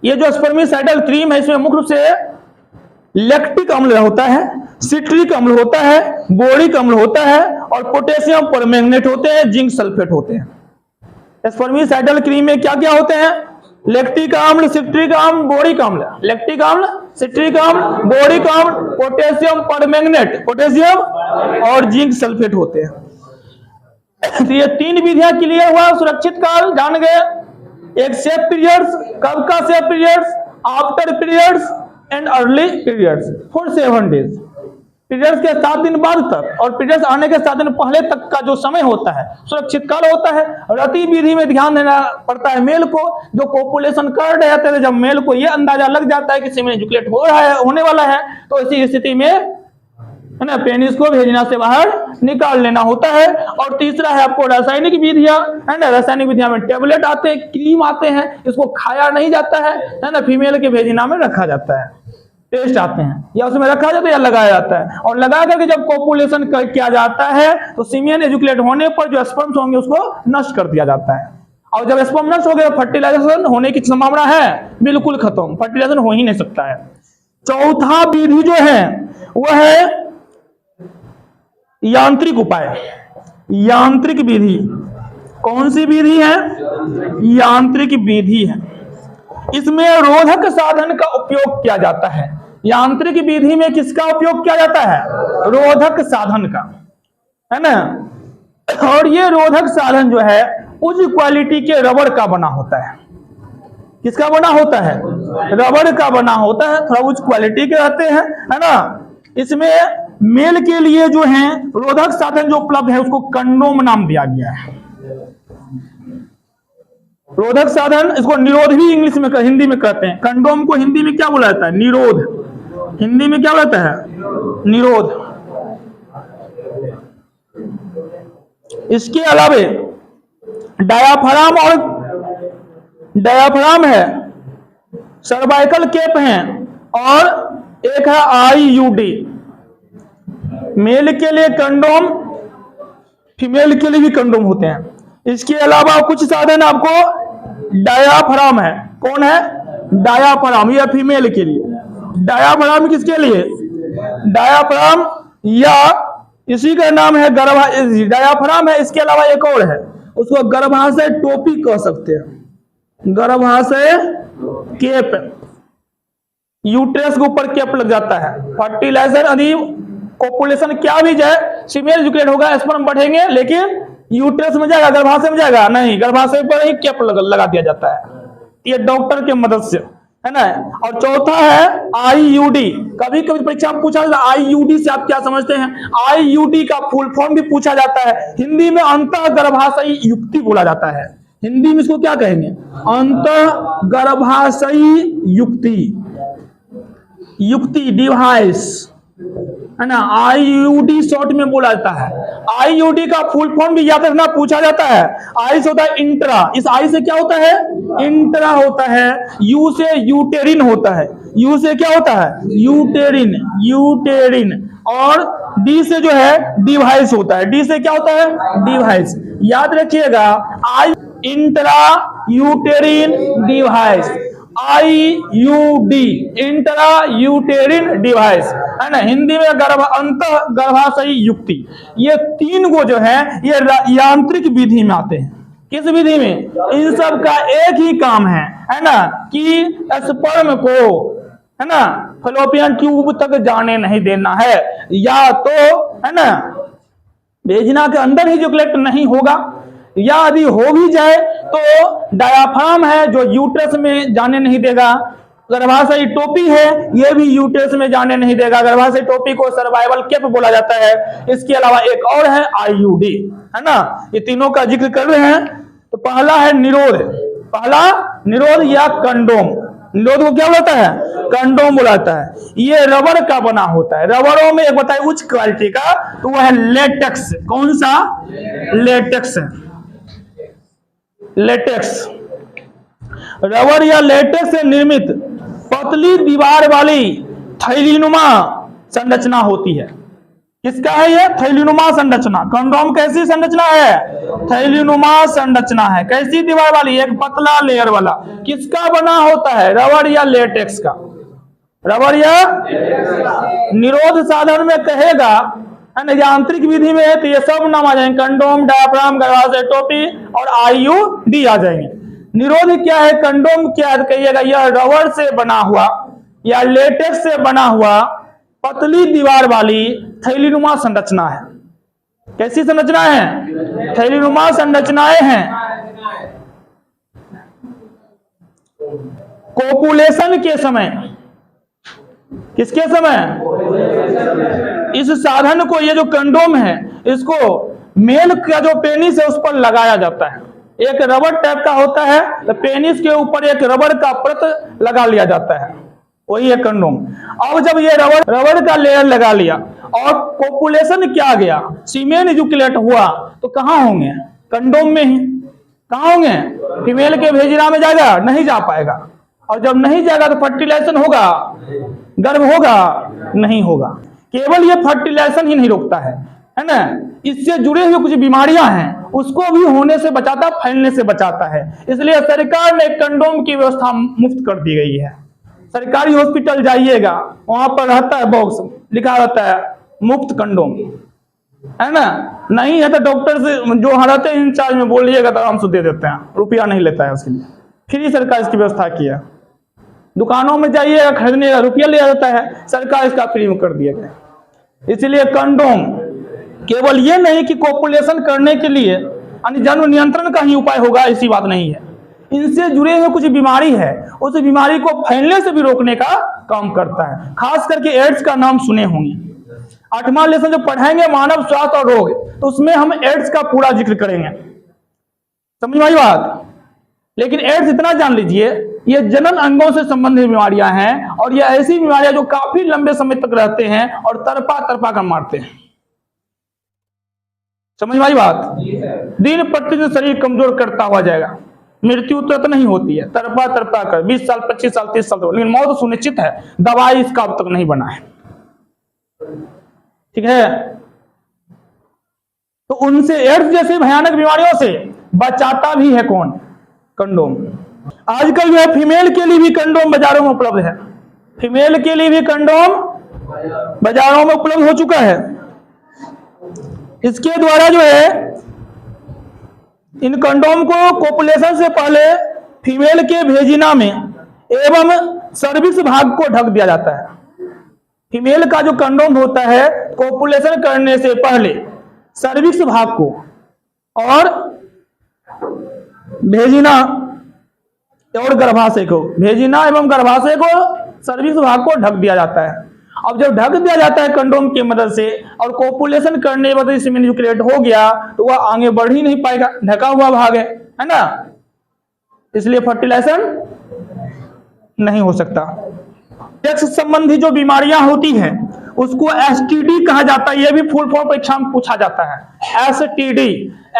ये जो स्पर्मिसाइडल क्रीम है, इसमें मुख्य रूप से लैक्टिक अम्ल होता है, सिट्रिक अम्ल होता है, बोरिक अम्ल होता है, और पोटेशियम परमैंगनेट होते हैं, जिंक सल्फेट होते हैं। स्पर्मिसाइडल क्रीम में क्या क्या होते हैं, लैक्टिक अम्ल, सिट्रिक अम्ल, बोरिक अम्ल, लैक्टिक अम्ल, सिट्रिक अम्ल, बोरिक अम्ल, पोटेशियम परमैंगनेट, पोटेशियम और जिंक सल्फेट होते हैं। तो ये तीन विधियां क्लियर हुआ। सुरक्षित काल जान गए, एक सेफ पीरियड्स, कब का safe periods, after periods and early periods for 7 days। Periods के 7 दिन बाद तक और पीरियड्स आने के 7 दिन पहले तक का जो समय होता है सुरक्षित काल होता है। रति विधि में ध्यान देना पड़ता है मेल को। जो कोपुलेशन कर रहे थे, जब मेल को यह अंदाजा लग जाता है कि सीमेन एजुकेट हो रहा है, होने वाला है, तो इसी स्थिति में है ना पेनिस को भेजना से बाहर निकाल लेना होता है। और तीसरा है आपको रासायनिक विधियां, है ना। रासायनिक विधियां में टेबलेट आते हैं, क्रीम आते हैं, इसको खाया नहीं जाता है ना। फीमेल के भेजना में रखा जाता है, टेस्ट आते हैं, या उसमें रखा जाता है या लगाया जाता है। और लगा करके जब कोपुलेशन किया जाता है तो सीमेन एजुकेट होने पर जो स्पर्म्स होंगे उसको नष्ट कर दिया जाता है। और जब स्पर्म नष्ट हो गया फर्टिलाइजेशन होने की संभावना है बिल्कुल खत्म, फर्टिलाइजेशन हो ही नहीं सकता है। चौथा विधि जो है वह है यांत्रिक उपाय, यांत्रिक विधि। कौन सी विधि है? यांत्रिक विधि है। इसमें रोधक साधन का उपयोग किया जाता है। यांत्रिक विधि में किसका उपयोग किया जाता है? रोधक साधन का, है ना। और ये रोधक साधन जो है उच्च क्वालिटी के रबड़ का बना होता है। किसका बना होता है? रबड़ का बना होता है, थोड़ा उच्च क्वालिटी के रहते हैं, है ना। इसमें मेल के लिए जो है रोधक साधन जो उपलब्ध है उसको कंडोम नाम दिया गया है। रोधक साधन, इसको निरोध भी इंग्लिश में हिंदी में कहते हैं। कंडोम को हिंदी में क्या बोला जाता है? निरोध। हिंदी में क्या बोलता है? निरोध। इसके अलावे डायाफ्राम है, सर्वाइकल केप है, और एक है आईयूडी। मेल के लिए कंडोम, फीमेल के लिए भी कंडोम होते हैं। इसके अलावा कुछ साधन आपको डायाफ्राम है। कौन है? डायाफ्राम, यह फीमेल के लिए। डायाफ्राम किसके लिए? डायाफ्राम, या इसी का नाम है डायाफ्राम है। इसके अलावा एक और है, उसको गर्भाशय टोपी कह सकते हैं। गर्भाशय केप, यूट्रस के ऊपर केप लग जाता है। फर्टिलाइजर यदि कोपुलेशन क्या भी जाए, सीमेन एजुकेट होगा, स्पर्म बढ़ेंगे, लेकिन यूट्रस में जाएगा, गर्भाशय में जाएगा नहीं, गर्भाशय पर ही केप लगा दिया जाता है, ये डॉक्टर के मदद से, है ना। और चौथा है आईयूडी। कभी कभी परीक्षा में पूछा जाता है आईयूडी से आप क्या समझते हैं? आईयूडी का फुल फॉर्म भी पूछा जाता है। हिंदी में अंतः गर्भाशयी युक्ति बोला जाता है। हिंदी में इसको क्या कहेंगे? अंतः गर्भाशयी युक्ति डिवाइस, है ना। आईयूडी शॉर्ट में बोला जाता है। आईयूडी का फुल फॉर्म भी याद रखना, पूछा जाता है। आई से होता है इंट्रा, इस आई से क्या होता है? इंट्रा होता है। यू से यूटेरिन होता है, यू से क्या होता है? यूटेरिन। और डी से जो है डिवाइस होता है, डी से क्या होता है? डिवाइस। याद रखिएगा, I intra uterine device, IUD intra uterine device, है ना। हिंदी में अंतः गर्भाशयी युक्ति। ये तीन को जो है ये यांत्रिक विधि में आते हैं। किस विधि में? इन सब का एक ही काम है ना, कि स्पर्म को, है ना, फैलोपियन ट्यूब तक जाने नहीं देना है, या तो, है ना, वेजिना के अंदर ही जो कलेक्ट नहीं होगा, या यदि हो भी जाए तो डायाफ्राम है जो यूट्रस में जाने नहीं देगा। गर्भाशयी टोपी है, यह भी यूट्रस में जाने नहीं देगा। गर्भाशयी टोपी को सर्वाइवल केप बोला जाता है। इसके अलावा एक और है आईयूडी, है ना। ये तीनों का जिक्र कर रहे हैं। तो पहला है निरोध, या कंडोम। निरोध को क्या बोलता है? कंडोम बुलाता है। ये रबड़ का बना होता है। रबड़ों में एक बताए उच्च क्वालिटी का, तो वह है लेटेक्स। कौन सा? लेटेक्स। लेटेक्स रबर या लेटेक्स से निर्मित पतली दीवार वाली थैलीनुमा संरचना होती है। किसका है ये? थैलीनुमा संरचना। कंडोम कैसी संरचना है? थैलीनुमा संरचना है। कैसी दीवार वाली? एक पतला लेयर वाला। किसका बना होता है? रबर या लेटेक्स का। रबर या निरोध साधन में कहेगा, यांत्रिक विधि में है तो ये सब नाम आ जाएंगे, कंडोम, डायाफ्राम, गर्भाशय टोपी और आईयूडी आ जाएंगे। निरोध क्या है? कंडोम क्या है कहिएगा? यह रबर से बना हुआ या लेटेक्स से बना हुआ पतली दीवार वाली थैलीनुमा संरचना है। कैसी संरचना है? थैलीनुमा संरचनाएं हैं। कोपुलेशन के समय किसके समय? इस साधन को, ये जो कंडोम है, इसको मेल का जो पेनिस है उस पर लगाया जाता है। एक रबर टाइप का होता है, तो पेनिस के ऊपर एक रबर का परत लगा लिया जाता है, वही है कंडोम। अब जब ये रबर का लेयर लगा लिया और पॉपुलेशन क्या गया, सीमेन इजुकुलेट हुआ, तो कहाँ होंगे? कंडोम में ही। कहाँ होंगे? फीमेल के भेजिना में जाएगा? नहीं जा पाएगा। और जब नहीं जाएगा तो फर्टिलाइजेशन होगा? गर्भ होगा? नहीं होगा। केवल ये फर्टिलाइजेशन ही नहीं रोकता है ना, इससे जुड़े हुए कुछ बीमारियां हैं उसको भी होने से बचाता, फैलने से बचाता है। इसलिए सरकार ने कंडोम की व्यवस्था मुफ्त कर दी गई है। सरकारी हॉस्पिटल जाइएगा, वहां पर रहता है बॉक्स, लिखा रहता है मुफ्त कंडोम, है ना। नहीं है तो डॉक्टर से जो रहते हैं इंचार्ज में बोलिएगा तो आराम से दे देते हैं, रुपया नहीं लेता है उसके लिए। फ्री सरकार इसकी व्यवस्था किया। दुकानों में जाइएगा खरीदने का रुपया लिया जाता है, सरकार इसका फ्री में कर दिया गया। इसलिए कंडोम केवल ये नहीं कि कोपुलेशन करने के लिए यानी जन्म नियंत्रण का ही उपाय होगा, ऐसी बात नहीं है। इनसे जुड़े हुए कुछ बीमारी है, उस बीमारी को फैलने से भी रोकने का काम करता है। खास करके एड्स का नाम सुने होंगे। 8वां लेसन जो पढ़ाएंगे मानव स्वास्थ्य और रोग, तो उसमें हम एड्स का पूरा जिक्र करेंगे, समझ में आई बात। लेकिन एड्स इतना जान लीजिए, ये जनन अंगों से संबंधित बीमारियां हैं और ये ऐसी बीमारियां जो काफी लंबे समय तक रहते हैं और तरपा तरपा कर मारते हैं। समझ में आई बात। दिन प्रतिदिन शरीर कमजोर करता हुआ जाएगा, मृत्यु तुरंत नहीं होती है, तरपा तरपा कर 20 साल 25 साल 30 साल, लेकिन मौत सुनिश्चित है। दवाई इसका अब तक नहीं बना है, ठीक है। तो उनसे, एड्स जैसी भयानक बीमारियों से बचाता भी है कौन? कंडोम। आजकल जो है फीमेल के लिए भी कंडोम बाजारों में उपलब्ध है। फीमेल के लिए भी कंडोम बाजारों में उपलब्ध हो चुका है। इसके द्वारा जो है इन कंडोम को कोपुलेशन से पहले फीमेल के भेजिना में एवं सर्विक्स भाग को ढक दिया जाता है। फीमेल का जो कंडोम होता है कोपुलेशन करने से पहले सर्विक्स भाग को और भेजिना और गर्भाशय को, भेजिना एवं गर्भाशय को, सर्विक्स भाग को ढक दिया जाता है। अब जब ढक दिया जाता है कंडोम की मदद से और कोपुलेशन करने के बाद सीमेन इजुकुलेट हो गया तो वह आगे बढ़ ही नहीं पाएगा, ढका हुआ भाग है ना। इसलिए फर्टिलाइजेशन नहीं हो सकता। सेक्स संबंधी जो बीमारियां होती हैं उसको एसटीडी कहा जाता है। यह भी फुल फॉर्म परीक्षा में पूछा जाता है। एसटीडी,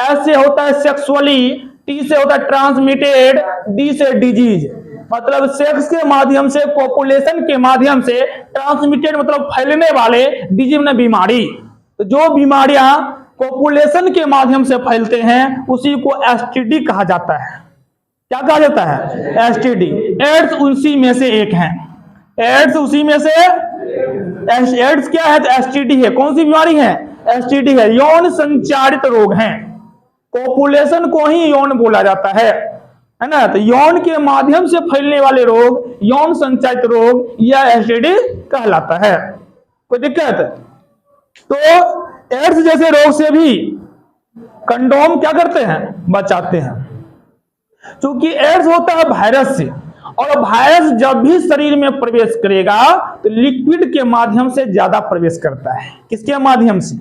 एस से होता है सेक्सुअली, टी से होता है ट्रांसमिटेड, डी से डिजीज, मतलब सेक्स के माध्यम से, पॉपुलेशन के माध्यम से, ट्रांसमिटेड मतलब फैलने वाले, डिजीज में बीमारी। तो जो बीमारियां पॉपुलेशन के माध्यम से फैलते हैं उसी को एसटीडी कहा जाता है। क्या कहा जाता है? एसटीडी। एड्स उसी में से एक है। एड्स उसी में से, एड्स क्या है? तो एसटीडी है। कौन सी बीमारी है? एसटीडी है। यौन संचारित रोग हैं। पॉपुलेशन को ही यौन बोला जाता है ना। तो यौन के माध्यम से फैलने वाले रोग, यौन संचारित रोग, यह एसटीडी कहलाता है। कोई दिक्कत? तो एड्स जैसे रोग से भी कंडोम क्या करते हैं? बचाते हैं। क्योंकि एड्स होता है वायरस से, और वायरस जब भी शरीर में प्रवेश करेगा तो लिक्विड के माध्यम से ज्यादा प्रवेश करता है। किसके माध्यम से?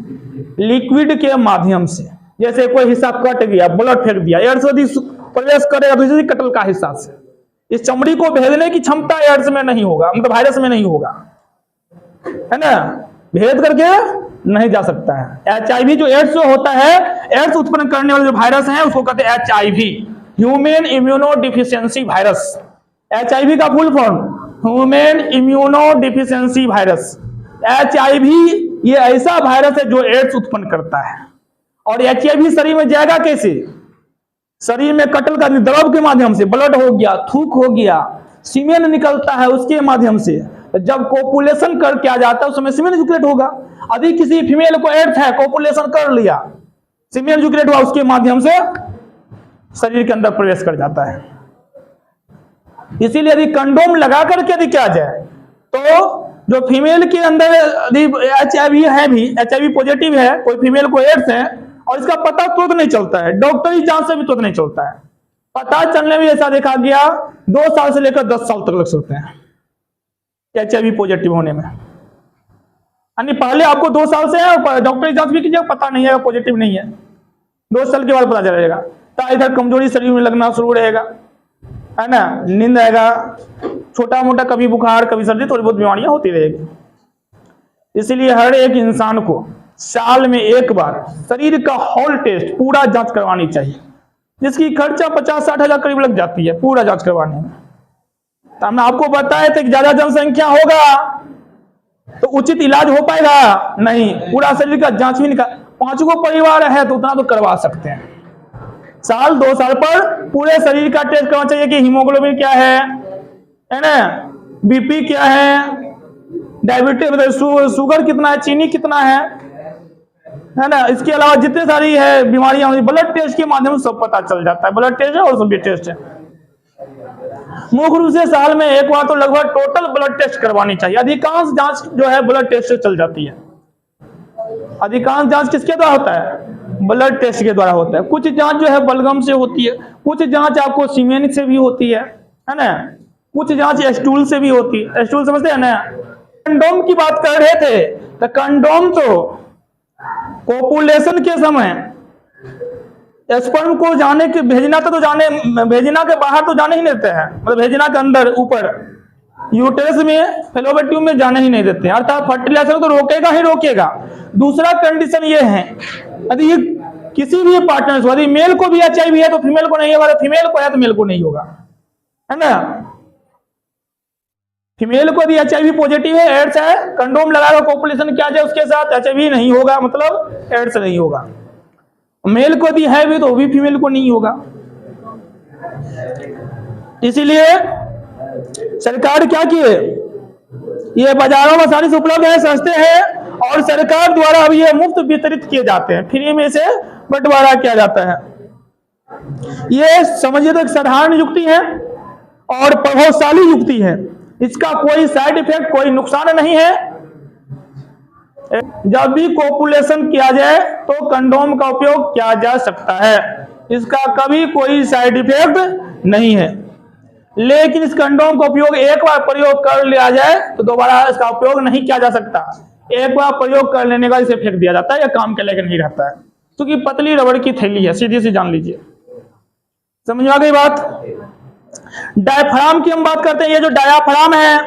लिक्विड के माध्यम से। जैसे कोई हिस्सा कट गया, ब्लड फेंक दिया, एड्स यदि प्रवेश करेगा दूसरी कटल का हिस्सा से, इस चमड़ी को भेदने की क्षमता एड्स में नहीं होगा, मतलब वायरस में नहीं होगा, है ना। भेद करके नहीं जा सकता है। एचआईवी जो एड्स जो होता है, एड्स उत्पन्न करने वाले जो वायरस है उसको कहते हैं HIV, human immunodeficiency virus. HIV का full form human immunodeficiency virus. HIV ये ऐसा वायरस है जो एड्स उत्पन्न करता है। और एचआईवी शरीर में जाएगा कैसे? शरीर में कटल का द्रव के माध्यम से, ब्लड हो गया, थूक हो गया, सीमेन निकलता है उसके माध्यम से। जब कोपुलेशन करके आ जाता है उस समय सीमेन इजुकुलेट होगा। यदि किसी फीमेल को एड्स है, कोपुलेशन कर लिया, सीमेन इजुकुलेट हुआ, उसके माध्यम से शरीर के अंदर प्रवेश कर जाता है। इसीलिए यदि कंडोम लगा करके यदि क्या जाए तो जो फीमेल के अंदर यदि एचआईवी है, भी एचआईवी पॉजिटिव है, कोई फीमेल को एड्स है और इसका पता तुरंत नहीं चलता है, डॉक्टरी जांच से भी तुरंत नहीं चलता है। पता चलने में ऐसा देखा गया 2 साल से लेकर 10 साल तक लग सकते हैं। HIV पॉजिटिव होने में। यानी पहले आपको 2 साल से है, डॉक्टर जांच भी कीजिएगा, पता नहीं है पॉजिटिव नहीं है, 2 साल के बाद पता चलेगा। तो इधर कमजोरी शरीर में लगना शुरू रहेगा, है ना, नींद आएगा, छोटा मोटा कभी बुखार कभी सर्दी, थोड़ी बहुत बीमारियां होती रहेगी। इसलिए हर एक इंसान को साल में एक बार शरीर का होल टेस्ट पूरा जांच करवानी चाहिए, जिसकी खर्चा 50-60 हजार करीब लग जाती है पूरा जांच करवाने में। तो हमने आपको बताया था कि ज्यादा जनसंख्या होगा तो उचित इलाज हो पाएगा नहीं, पूरा शरीर का जांच भी निकाल, 5 गो परिवार है तो उतना तो करवा सकते हैं। साल 2 साल पर पूरे शरीर का टेस्ट करना चाहिए कि हीमोग्लोबिन क्या है ना, बीपी क्या है, डायबिटीज शुगर कितना है, चीनी कितना है ना। इसके अलावा जितने सारी है बीमारियां होती, ब्लड टेस्ट के माध्यम से सब पता चल जाता है। ब्लड टेस्ट है और सभी टेस्ट है। मुख्य रूप से साल में एक बार तो लगभग टोटल ब्लड टेस्ट करवानी चाहिए। अधिकांश जांच जो है ब्लड टेस्ट से चल जाती है। अधिकांश जांच किसके द्वारा होता है? ब्लड टेस्ट के द्वारा होता है। कुछ जांच जो है बलगम से होती है, कुछ जांच आपको सीमेन से भी होती है ना, कुछ जांच स्टूल से भी होती है। स्टूल समझते हैं ना। कंडोम की बात कर रहे थे तो कंडोम तो कोपुलेशन के समय स्पर्म को जाने के भेजना तो जाने, भेजना के बाहर तो जाने ही नहीं देते हैं, मतलब भेजना के अंदर ऊपर यूटेरस में फेलोपियन ट्यूब में जाने ही नहीं देते हैं, अर्थात फर्टिलाइजेशन तो रोकेगा ही रोकेगा। दूसरा कंडीशन ये है, यदि किसी भी पार्टनर, यदि मेल को भी HIV है तो फीमेल को नहीं होगा, फीमेल को है तो मेल को नहीं होगा, है ना। फीमेल को यदि HIV पॉजिटिव है, एड्स है, कंडोम लगाएगा, कोपुलेशन किया जाए उसके साथ, HIV नहीं होगा, मतलब एड्स नहीं होगा। मेल को यदि है भी तो भी फीमेल को नहीं होगा। इसीलिए सरकार क्या किए, ये बाजारों में आसानी से उपलब्ध है, सस्ते हैं, और सरकार द्वारा अब ये मुफ्त वितरित किए जाते हैं, फ्री में से बंटवारा किया जाता है। ये समझिए तो एक साधारण युक्ति है और प्रभावशाली युक्ति है। इसका कोई साइड इफेक्ट, कोई नुकसान नहीं है। जब भी कोपुलेशन किया जाए तो कंडोम का उपयोग किया जा सकता है, इसका कभी कोई साइड इफेक्ट नहीं है। लेकिन इस कंडोम का उपयोग एक बार प्रयोग कर लिया जाए तो दोबारा इसका उपयोग नहीं किया जा सकता। एक बार प्रयोग कर लेने का इसे फेंक दिया जाता है, यह काम के लिए नहीं रहता है, क्योंकि पतली रबड़ की थैली है, सीधी सी जान लीजिए। समझ आ गई बात। डायफ्राम की हम बात करते हैं। ये जो डायाफ्राम है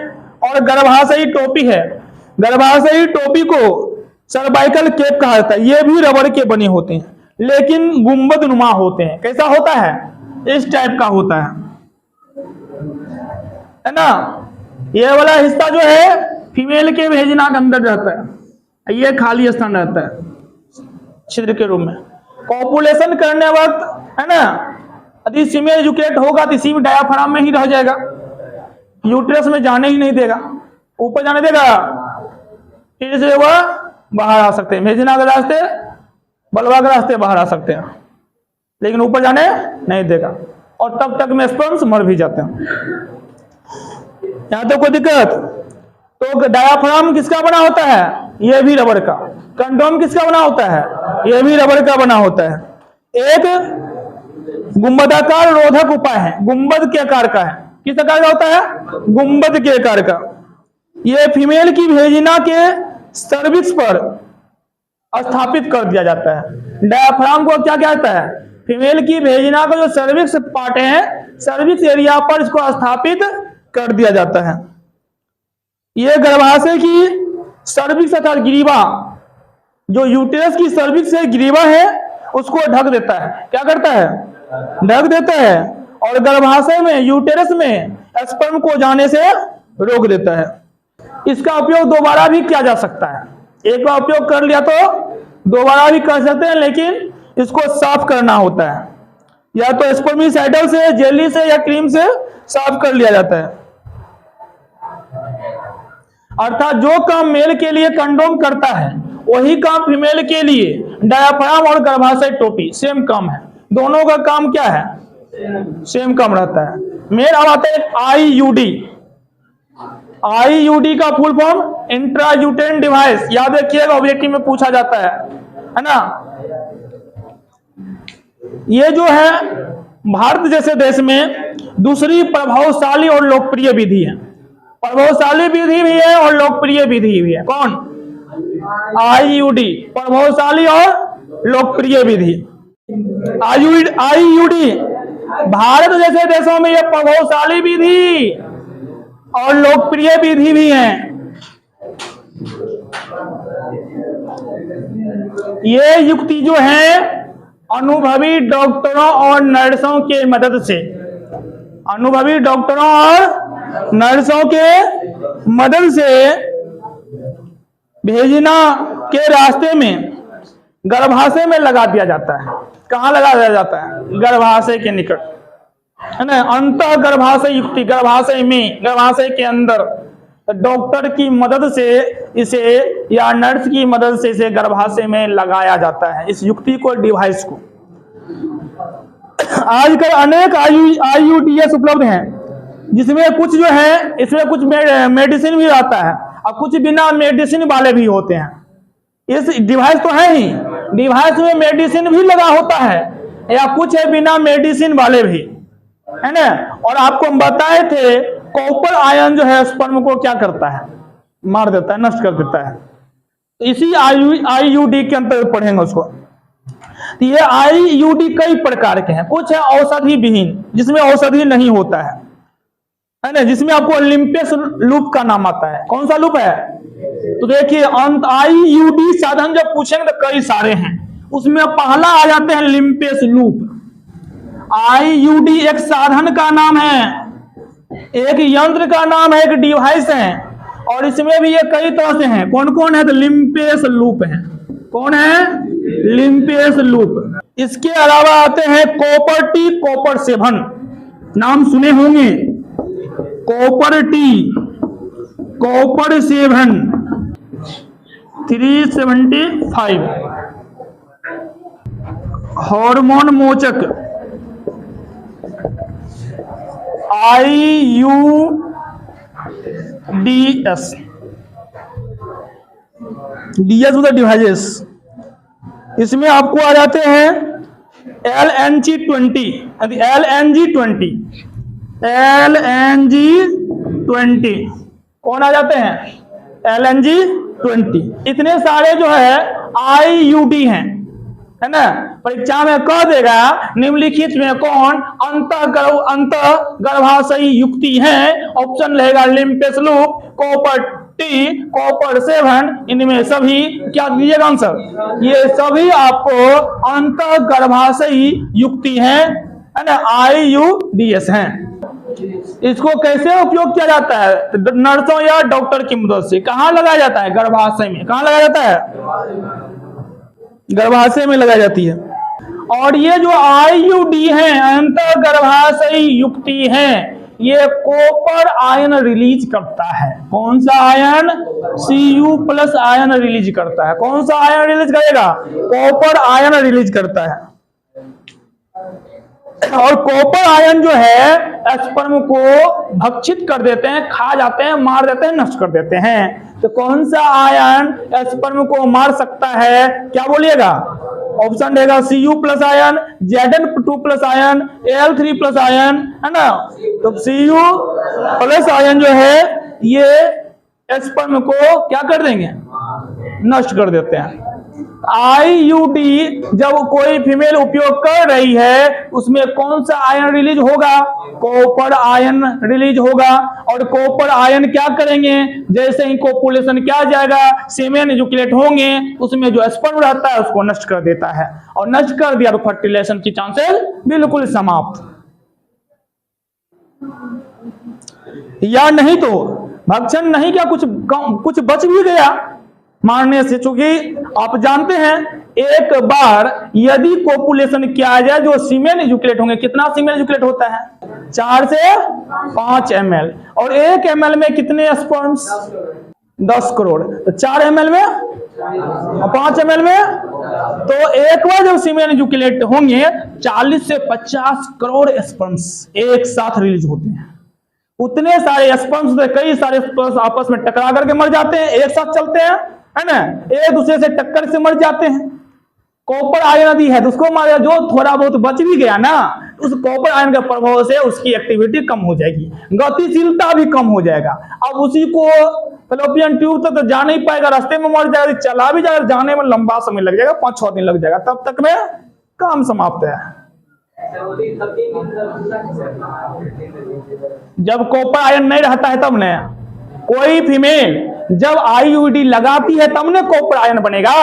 और गर्भाशयी टोपी है, गर्भाशयी टोपी को सर्वाइकल कैप कहा जाता है। ये भी रबड़ के बने होते हैं, लेकिन गुंबद नुमा होते हैं। कैसा होता है? इस टाइप का होता है ना। ये वाला हिस्सा जो है फीमेल के भेजना के अंदर रहता है, ये खाली स्थान रहता है छिद्र के रूप में। कॉपुलेशन करने वक्त, है ना, यदि सीमेन एजुकेट होगा तो इसी में डायाफ्राम में ही रह जाएगा, यूट्रस में जाने ही नहीं देगा, ऊपर जाने देगा, फिर से वह बाहर आ सकते हैं, भेजना के रास्ते, बलवा के रास्ते बाहर आ सकते हैं, लेकिन ऊपर जाने नहीं देगा, और तब तक में स्पर्म्स मर भी जाते हैं। यहां तो कोई दिक्कत। तो डायाफ्राम किसका बना होता है? यह भी रबड़ का। कंडोम किसका बना होता है? यह भी रबड़ का बना होता है। एक गुंबदाकार रोधक उपाय है, गुंबद के आकार का है। किस आकार का होता है? गुंबद के आकार का। यह फीमेल की भेजिना के सर्विक्स पर स्थापित कर दिया जाता है। डायाफ्राम को क्या कहता है? फीमेल की भेजिना का जो सर्विक्स पार्ट है, सर्विक्स एरिया पर इसको स्थापित कर दिया जाता है। यह गर्भाशय की सर्विक्स अर्थात ग्रीवा, जो यूटेरस की सर्विक्स से ग्रीवा है, उसको ढक देता है। क्या करता है? ढक देता है, और गर्भाशय में, यूटेरस में स्पर्म को जाने से रोक देता है। इसका उपयोग दोबारा भी किया जा सकता है। एक बार उपयोग कर लिया तो दोबारा भी कर सकते हैं, लेकिन इसको साफ करना होता है, या तो स्पर्मिसाइडल से, जेली से, या क्रीम से साफ कर लिया जाता है। अर्थात जो काम मेल के लिए कंडोम करता है, वही काम फीमेल के लिए डायाफ्राम और गर्भाशय टोपी सेम काम है। दोनों का काम क्या है? सेम काम रहता है। मेल अब आता है आईयूडी। आईयूडी का फुल फॉर्म इंट्रायूटेराइन डिवाइस। याद रखिएगा, ऑब्जेक्टिव में पूछा जाता है ना। ये जो है भारत जैसे देश में दूसरी प्रभावशाली और लोकप्रिय विधि है। प्रभावशाली विधि भी है और लोकप्रिय विधि भी है। कौन? आईयूडी, प्रभावशाली और लोकप्रिय विधि। आईयूडी भारत जैसे देशों में यह प्रभावशाली विधि और लोकप्रिय विधि भी है। ये युक्ति जो है अनुभवी डॉक्टरों और नर्सों के मदद से, अनुभवी डॉक्टरों और नर्सों के मदद से भेजना के रास्ते में गर्भाशय में लगा दिया जाता है। कहाँ लगा दिया जाता है? गर्भाशय के निकट, है ना। अंतः गर्भाशय युक्ति, गर्भाशय में, गर्भाशय के अंदर डॉक्टर की मदद से इसे या नर्स की मदद से इसे गर्भाशय में लगाया जाता है, इस युक्ति को, डिवाइस को। आजकल अनेक आईयूडीएस उपलब्ध हैं, जिसमें कुछ जो है इसमें कुछ मेडिसिन भी आता है और कुछ बिना मेडिसिन वाले भी होते हैं। इस डिवाइस तो है ही, डिवाइस में मेडिसिन भी लगा होता है या कुछ है बिना मेडिसिन वाले भी, है ना। और आपको हम बताए थे कॉपर आयन जो है स्पर्म को क्या करता है? मार देता है, नष्ट कर देता है। तो इसी आईयूडी के अंतर्गत पढ़ेंगे उसको। तो ये आईयूडी कई प्रकार के हैं। कुछ है औषधि विहीन, जिसमें औषधि नहीं होता है ना, जिसमें आपको ओलंपस लूप का नाम आता है। कौन सा लूप है? तो देखिए आईयूडी साधन जब पूछेंगे तो कई सारे हैं, उसमें पहला आ जाते हैं लिम्पेस लूप। आईयूडी एक साधन का नाम है, एक यंत्र का नाम है, एक डिवाइस है, और इसमें भी ये कई तरह से हैं। कौन कौन है? तो लिम्पेस लूप है। कौन है? लिम्पेस लूप। इसके अलावा आते हैं कॉपर टी, कॉपर 7, नाम सुने होंगे। कॉपर टी, कॉपर 7, 375, हार्मोन मोचक, IUDS, DS मतलब डिवाइसेस। इसमें आपको आ जाते हैं LNG20, LNG20 कौन आ जाते हैं? LNG20। इतने सारे जो है आईयूडी हैं, है ना। परीक्षा में कह देगा निम्नलिखित में कौन अंत गर्भाशयी युक्ति है? ऑप्शन रहेगा लिम्पेस लूप, कॉपर टी, कॉपर 7, इनमें सभी क्या दीजिएगा आंसर? ये सभी आपको अंत गर्भाशयी युक्ति है ना, आईयूडीएस हैं। इसको कैसे उपयोग किया जाता है? नर्सों या डॉक्टर की मदद से। कहाँ लगाया जाता है? गर्भाशय में। कहाँ लगाया जाता है? गर्भाशय में लगाई जाती है। और ये जो आईयूडी है, अंतर गर्भाशयी युक्ति है, ये कॉपर आयन रिलीज करता है। कौन सा आयन? Cu+ आयन रिलीज करता है। कौन सा आयन रिलीज करेगा? कॉपर आयन रिलीज करता है। और कॉपर आयन जो है स्पर्म को भक्षित कर देते हैं, खा जाते हैं, मार देते हैं, नष्ट कर देते हैं। तो कौन सा आयन स्पर्म को मार सकता है? क्या बोलिएगा? ऑप्शन देगा Cu+ ion, Zn2+ ion, Al3+ ion, है ना। तो Cu+ आयन जो है ये स्पर्म को क्या कर देंगे? नष्ट कर देते हैं। आईयूडी जब कोई फीमेल उपयोग कर रही है, उसमें कौन सा आयन रिलीज होगा? कॉपर आयन रिलीज होगा। और कॉपर आयन क्या करेंगे? जैसे ही कोपुलेशन क्या जाएगा, सेमेन इजैकुलेट होंगे, उसमें जो स्पर्म रहता है उसको नष्ट कर देता है। और नष्ट कर दिया तो फर्टिलाइजेशन की चांसेस बिल्कुल समाप्त। या नहीं तो भक्षण नहीं, क्या कुछ बच भी गया मारने से। चूंकि आप जानते हैं एक बार यदि कोपुलेशन किया जाए, जो सीमेन इजैकुलेट होंगे, कितना सीमेन इजैकुलेट होता है? 4 से 5 ml। और 1 ml में कितने स्पर्म्स? 10 करोड़। तो 4 ml में, 5 ml में, तो एक बार जब सीमेन इजैकुलेट होंगे 40 से 50 करोड़ स्पर्म्स एक साथ रिलीज होते हैं। उतने सारे स्पर्म्स से कई सारे स्पर्म्स आपस में टकरा करके मर जाते हैं, एक साथ चलते हैं, है ना, एक दूसरे से टक्कर से मर जाते हैं। कॉपर आयन यदि है तो उसको मारेगा, जो थोड़ा बहुत बच भी गया ना उस कॉपर आयन के प्रभाव से उसकी एक्टिविटी कम हो जाएगी, गतिशीलता भी कम हो जाएगा। अब उसी को फैलोपियन ट्यूब तक तो जा नहीं पाएगा, रास्ते में मर जाएगा, चला भी जाएगा, जाने में लंबा समय लग जाएगा, 5-6 दिन लग जाएगा, तब तक में काम समाप्त है। जब कॉपर आयन नहीं रहता है तब ने कोई फीमेल जब आईयूडी लगाती है तब ने कॉपर आयन बनेगा।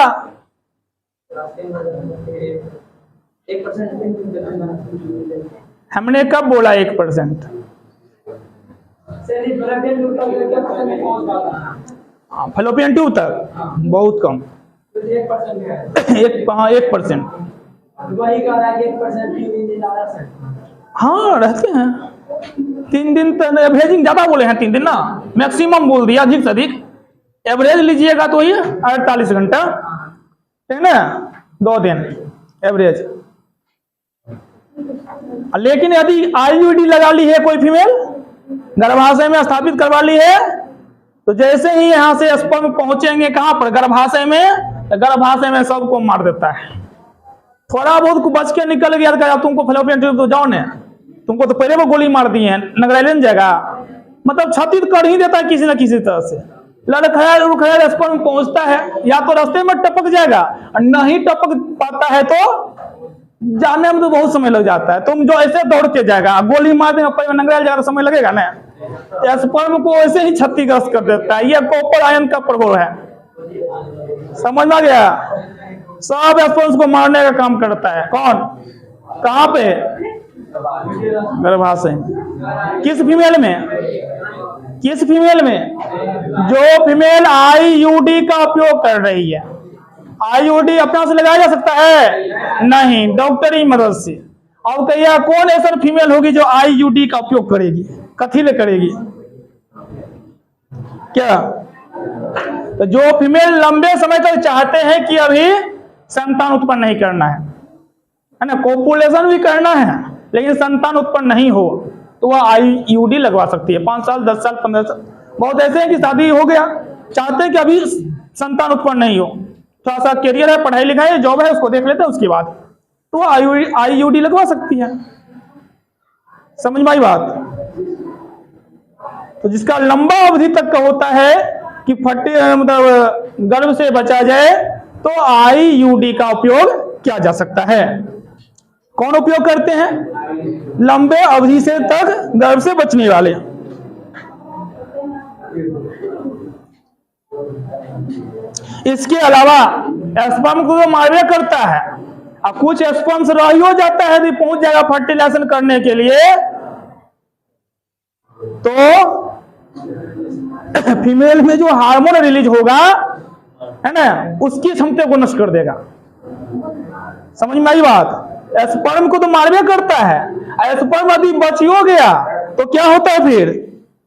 हमने कब बोला 1%? फैलोपियन ट्यूब तक बहुत कम, 1%। हाँ रहते हैं 3 दिन तक, एवरेजिंग ज्यादा बोले हैं 3 दिन ना, मैक्सिमम बोल दिया, अधिक से अधिक एवरेज लीजिएगा तो ये 48 घंटा, ठीक ना, 2 दिन एवरेज। लेकिन यदि आईयूडी लगा ली है कोई फीमेल, गर्भाशय में स्थापित करवा ली है, तो जैसे ही यहां से स्पर्म पहुंचेंगे कहां पर, गर्भाशय में, तो गर्भाशय में सबको मार देता है। थोड़ा बहुत को बच के निकल गया तो तुमको फैलोपियन ट्यूब तो जाओ ने, तुमको तो पहले वो गोली मार दी है, नगरेलन जाएगा, मतलब क्षति कर ही देता है किसी न किसी तरह से। लड़खड़ा स्पर्म पहुंचता है, या तो रास्ते में टपक जाएगा, नहीं टपक पाता है तो जाने में तो बहुत समय लग जाता है। तुम जो ऐसे दौड़ के जाएगा, गोली मार देगा, पैर में नगरेल जाएगा, समय लगेगा ना, स्पर्म को ऐसे ही क्षतिग्रस्त कर देता है। यह कॉपर आयन का प्रभाव है, समझ में आ गया। सब स्पर्म को मारने का काम करता है कौन, कहां पे, गर्भाशय। किस फीमेल में, किस फीमेल में, जो फीमेल आईयूडी का उपयोग कर रही है। आईयूडी अपना से लगाया जा सकता है नहीं, डॉक्टरी मदद से। अब कहिए कौन ऐसा फीमेल होगी जो आईयूडी का उपयोग करेगी, कथी ले करेगी क्या। तो जो फीमेल लंबे समय तक चाहते हैं कि अभी संतान उत्पन्न नहीं करना है ना, कोपुलेशन भी करना है लेकिन संतान उत्पन्न नहीं हो, तो वह आईयूडी लगवा सकती है। 5 साल 10 साल 15 साल, बहुत ऐसे हैं कि शादी हो गया, चाहते हैं कि अभी संतान उत्पन्न नहीं हो, थोड़ा सा करियर है, पढ़ाई लिखाई है, जॉब है, उसको देख लेते हैं, उसके बाद तो आईयूडी लगवा सकती है। समझ में आई बात। तो जिसका लंबा अवधि तक का होता है कि फटे मतलब गर्भ से बचा जाए, तो आईयूडी का उपयोग किया जा सकता है। कौन उपयोग करते हैं, लंबे अवधि से तक गर्भ से बचने वाले। इसके अलावा स्पर्म को तो मारवे करता है, अब कुछ स्पर्म रही हो जाता है, यदि पहुंच जाएगा फर्टिलाइजेशन करने के लिए, तो फीमेल में जो हार्मोन रिलीज होगा है ना, उसकी क्षमता को नष्ट कर देगा। समझ में आई बात। स्पर्म को तो मारवे करता है, स्पर्म यदि बच हो गया तो क्या होता है फिर,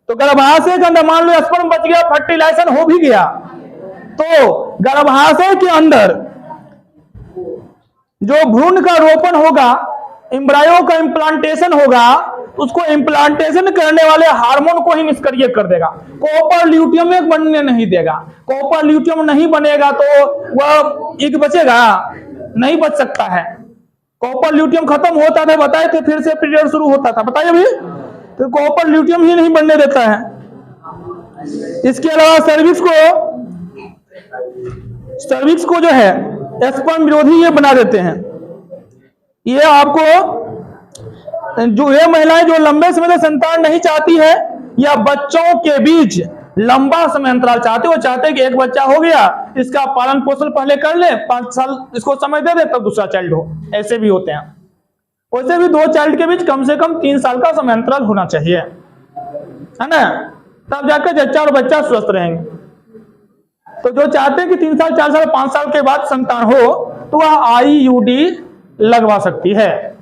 तो गर्भाशय के अंदर मान लो स्पर्म बच गया, फर्टिलाइजेशन हो भी गया, तो गर्भाशय के अंदर जो भ्रूण का रोपण होगा, एम्ब्रायो का इम्प्लांटेशन होगा, उसको इम्प्लांटेशन करने वाले हार्मोन को ही निष्क्रिय कर देगा, कॉपर ल्यूटियम में बनने नहीं देगा। कॉपर ल्यूटियम नहीं बनेगा तो वह एक बचेगा, नहीं बच सकता है। कॉपर ल्यूटियम खत्म होता था, बताए थे, फिर से पीरियड शुरू होता था, बताइए अभी, तो कॉपर ल्यूटियम ही नहीं बनने देता है। इसके अलावा सर्विक्स को जो है स्पर्म विरोधी ये बना देते हैं। ये आपको जो ये महिलाएं जो लंबे समय तक संतान नहीं चाहती है, या बच्चों के बीच लंबा समय अंतराल चाहते, वो चाहते हैं कि एक बच्चा हो गया, इसका पालन पोषण पहले कर ले, 5 साल इसको समय दे दे, तब दूसरा चाइल्ड हो, ऐसे भी होते हैं। वैसे भी 2 चाइल्ड के बीच कम से कम 3 साल का समय अंतराल होना चाहिए, है ना, तब जाकर जच्चा और बच्चा स्वस्थ रहेंगे। तो जो चाहते हैं कि 3 साल 4 साल 5 साल के बाद संतान हो, तो वह आईयूडी लगवा सकती है।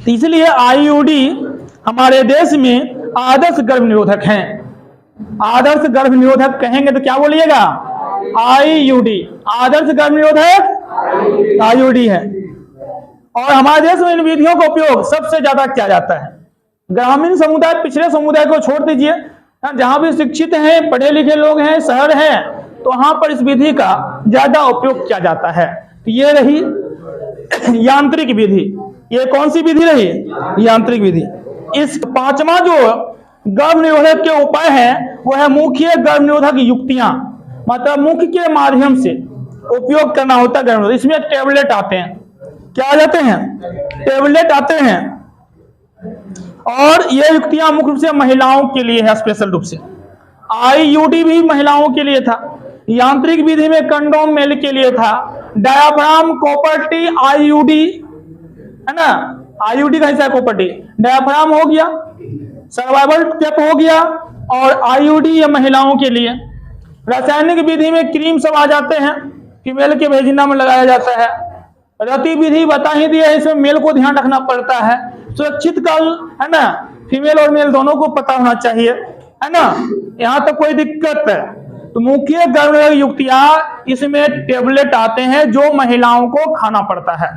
इसलिए आईयूडी हमारे देश में आदर्श गर्भ निरोधक हैं। आदर्श गर्भ निरोधक कहेंगे तो क्या बोलिएगा, आईयूडी, आदर्श गर्भ निरोधक आईयूडी है। और हमारे देश में इन विधियों का उपयोग सबसे ज्यादा किया जाता है। ग्रामीण समुदाय, पिछड़े समुदाय को छोड़ दीजिए, जहां भी शिक्षित हैं, पढ़े लिखे लोग हैं, शहर हैं, तो वहां पर इस विधि का ज्यादा उपयोग किया जाता है। तो ये रही यांत्रिक विधि, ये कौन सी विधि रही? यांत्रिक विधि। इस पांचवा जो गर्भ निरोधक के उपाय है वो है मुख्य गर्भ निरोधक युक्तियां, मतलब मुख के माध्यम से उपयोग करना होता है गर्भ निरोधक। इसमें टेबलेट आते हैं, क्या आ जाते हैं? टेबलेट आते हैं। और ये युक्तियां मुख्य रूप से महिलाओं के लिए है, स्पेशल रूप से। आईयूडी भी महिलाओं के लिए था, यांत्रिक विधि में कंडोम मेल के लिए था, डायाफ्राम कॉपर टी आईयूडी है ना, आईयूडी का हिस्सा कॉपर टी, डायाफ्राम हो गया, सर्वाइवल टेप हो गया, और आईयूडी ये महिलाओं के लिए। रासायनिक विधि में क्रीम सब आ जाते हैं, फीमेल के वेजिना में लगाया जाता है। रति विधि बता ही दिया है, इसमें मेल को ध्यान रखना पड़ता है। सुरक्षित काल है ना, फीमेल और मेल दोनों को पता होना चाहिए, है ना, यहां तक कोई दिक्कत है। तो मुख्य गर्भ युक्तियां, इसमें टेबलेट आते हैं जो महिलाओं को खाना पड़ता है।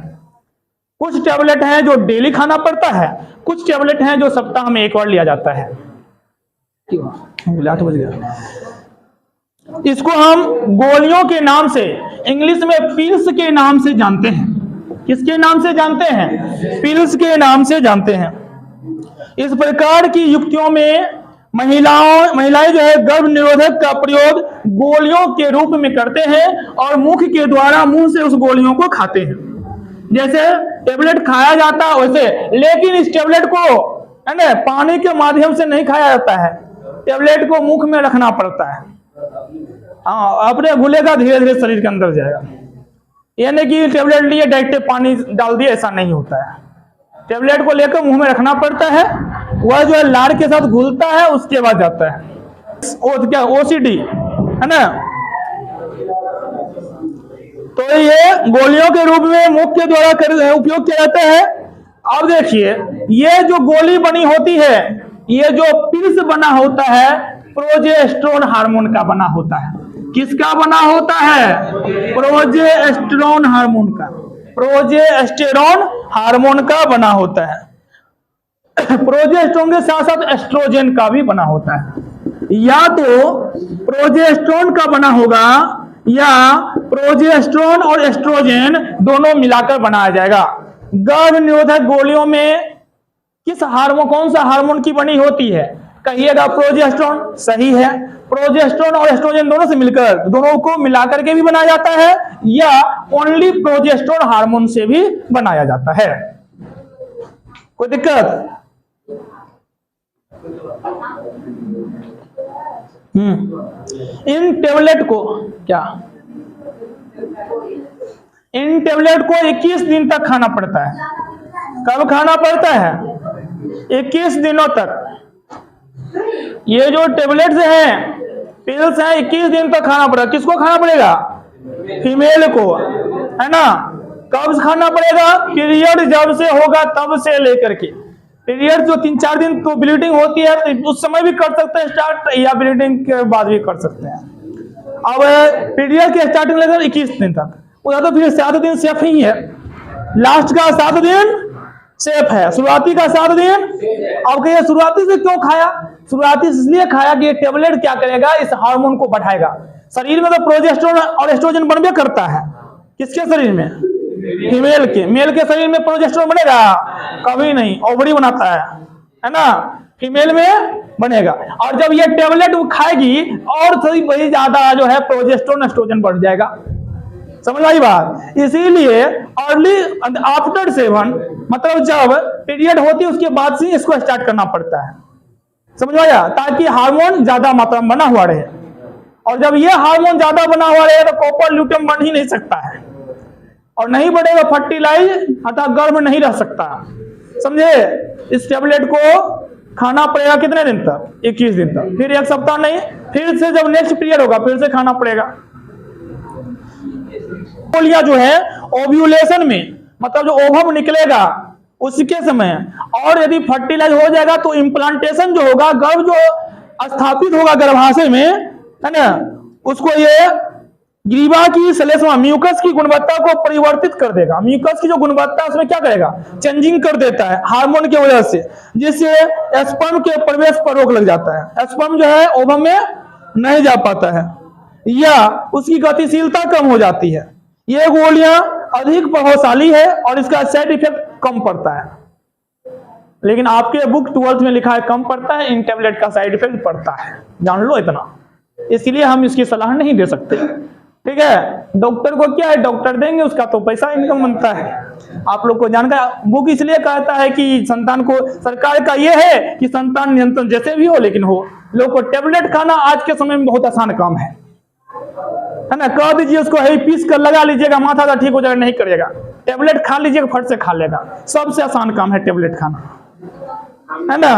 कुछ टेबलेट हैं जो डेली खाना पड़ता है, कुछ टेबलेट हैं जो सप्ताह में एक बार लिया जाता है। 8 बज गया। इसको हम गोलियों के नाम से, इंग्लिश में पिल्स के नाम से जानते हैं। किसके नाम से जानते हैं? पिल्स के नाम से जानते हैं। इस प्रकार की युक्तियों में महिलाएं जो है गर्भ निरोधक का प्रयोग गोलियों के रूप में करते हैं और मुख के द्वारा मुंह से उस गोलियों को खाते हैं। जैसे टेबलेट खाया जाता है वैसे, लेकिन इस टेबलेट को है ना पानी के माध्यम से नहीं खाया जाता है, टेबलेट को मुख में रखना पड़ता है। हाँ, अपने घुलेगा, धीरे धीरे शरीर के अंदर जाएगा। यानी कि टेबलेट लिए डायरेक्ट पानी डाल दिया, ऐसा नहीं होता है। टेबलेट को लेकर मुंह में रखना पड़ता है, वह जो है लार के साथ घुलता है, उसके बाद जाता है। क्या ओसीडी है ना, तो ये गोलियों के रूप में मुख के द्वारा उपयोग किया जाता है। अब देखिए, ये जो गोली बनी होती है, ये जो पिल्स बना होता है, प्रोजेस्टेरोन हार्मोन का बना होता है। किसका बना होता है? प्रोजेस्टेरोन हार्मोन का, प्रोजेस्टेरोन हार्मोन का बना होता है। प्रोजेस्टेरोन के साथ साथ एस्ट्रोजन का भी बना होता है। या तो प्रोजेस्टेरोन का बना होगा या प्रोजेस्टेरोन और एस्ट्रोजन दोनों मिलाकर बनाया जाएगा। गर्भ निरोधक गोलियों में किस हार्मोन, कौन सा हार्मोन की बनी होती है? कहिएगा प्रोजेस्टेरोन, सही है। प्रोजेस्टेरोन और एस्ट्रोजन दोनों से मिलकर, दोनों को मिलाकर के भी बनाया जाता है, या ओनली प्रोजेस्टेरोन हार्मोन से भी बनाया जाता है। कोई दिक्कत? इन टेबलेट को क्या, इन टेबलेट को 21 दिन तक खाना पड़ता है। कब खाना पड़ता है? 21 दिनों तक। ये जो टेबलेट्स हैं, पिल्स हैं, 21 दिन तक खाना पड़ेगा। किसको खाना पड़ेगा? फीमेल को, है ना। कब खाना पड़ेगा? पीरियड जब से होगा तब से लेकर के, पीरियड जो 3-4 दिन तो ब्लीडिंग होती है तो उस समय भी कर सकते हैं स्टार्ट, या ब्लीडिंग के बाद भी कर सकते हैं। अब पीरियड के स्टार्टिंग लेकर 21 दिन तक, उधर तो फिर 7 दिन सेफ ही है। लास्ट का 7 दिन सेफ है, शुरुआती का 7 दिन। अब कहिए शुरुआती से क्यों खाया? शुरुआती इसलिए खाया कि ये टेबलेट क्या करेगा, इस हार्मोन को बढ़ाएगा। शरीर में तो प्रोजेस्टेरोन और एस्ट्रोजन बनबे करता है। किसके शरीर में? फीमेल के। मेल के शरीर में प्रोजेस्टेरोन बनेगा? कभी नहीं, ओवरी बनाता है ना। फीमेल में बनेगा। और जब ये टेबलेट वो खाएगी और थोड़ी बड़ी ज्यादा जो है प्रोजेस्टेरोन एस्ट्रोजन बढ़ जाएगा। समझ आई बात? इसीलिए अर्ली आफ्टर 7, मतलब जब पीरियड होती है उसके बाद से इसको स्टार्ट करना पड़ता है। समझ आया? ताकि हार्मोन ज्यादा मात्रा में बना हुआ रहे। और जब ये हार्मोन ज्यादा बना हुआ रहे तो कॉपर ल्यूटियम बन ही नहीं सकता है, और नहीं बढ़ेगा फर्टिलाइज अर्थात गर्भ नहीं रह सकता। समझे? इस टेबलेट को खाना पड़ेगा कितने दिन तक? 21 दिन तक। फिर 1 सप्ताह नहीं, फिर से जब नेक्स्ट पीरियड होगा फिर से खाना पड़ेगा। गोलियां जो है ओव्यूलेशन में, मतलब जो ओवम निकलेगा उसके समय, और यदि फर्टिलाइज हो जाएगा तो इम्प्लांटेशन जो होगा, गर्भ जो स्थापित होगा गर्भाशय में, है ना, उसको ये ग्रीवा की श्लेष्मा म्यूकस की गुणवत्ता को परिवर्तित कर देगा। म्यूकस की जो गुणवत्ता उसमें क्या करेगा? चेंजिंग कर देता है हार्मोन की वजह से, जिससे स्पर्म के प्रवेश पर रोक लग जाता है। स्पर्म जो है ओवम में नहीं जा पाता है, या उसकी गतिशीलता कम हो जाती है। ये गोलियां अधिक प्रभावशाली है और इसका साइड इफेक्ट कम पड़ता है। लेकिन आपके बुक 12th में लिखा है कम पड़ता है, इन टेबलेट का साइड इफेक्ट पड़ता है, जान लो इतना। इसलिए हम इसकी सलाह नहीं दे सकते, ठीक है। डॉक्टर को क्या है, डॉक्टर देंगे, उसका तो पैसा इनकम बनता है। आप लोग को जानकारी, बुक इसलिए कहता है कि संतान को, सरकार का ये है कि संतान नियंत्रण जैसे भी हो लेकिन हो। लोग को टेबलेट खाना आज के समय में बहुत आसान काम है ना। कह दीजिए उसको है पीस कर लगा लीजिएगा, माथा का ठीक हो जाएगा, नहीं करेगा। टेबलेट खा लीजिएगा, फट से खा लेगा। सबसे आसान काम है टेबलेट खाना, है ना।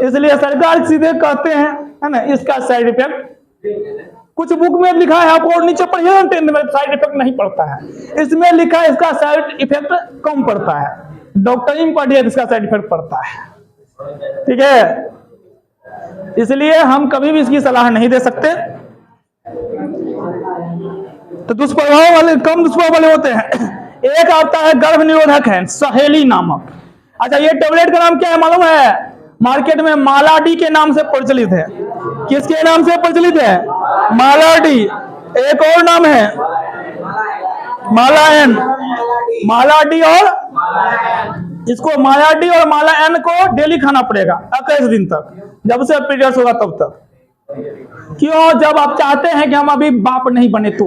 इसलिए सरकार सीधे कहते हैं, है ना, इसका साइड इफेक्ट कुछ बुक में लिखा है, आपको और नीचे पढ़िए, साइड इफेक्ट नहीं पड़ता है। इसमें लिखा है इसका साइड इफेक्ट कम पड़ता है। डॉक्टर में पढ़िए इसका साइड इफेक्ट पड़ता है, ठीक है। इसलिए हम कभी भी इसकी सलाह नहीं दे सकते। तो दुष्प्रभाव वाले, कम दुष्प्रभाव वाले होते हैं। एक आता है गर्भ निरोधक है, सहेली नामक। अच्छा, ये टेबलेट का नाम क्या है मालूम है? मार्केट में मालाडी के नाम से प्रचलित है। किसके नाम से प्रचलित है? मालाडी। एक और नाम है मालायन। मालाडी और इसको, मालाडी और मालायन को डेली खाना पड़ेगा 21 दिन तक, जब से पीरियड्स होगा तब तक। क्यों? जब आप चाहते हैं कि हम अभी बाप नहीं बने तो,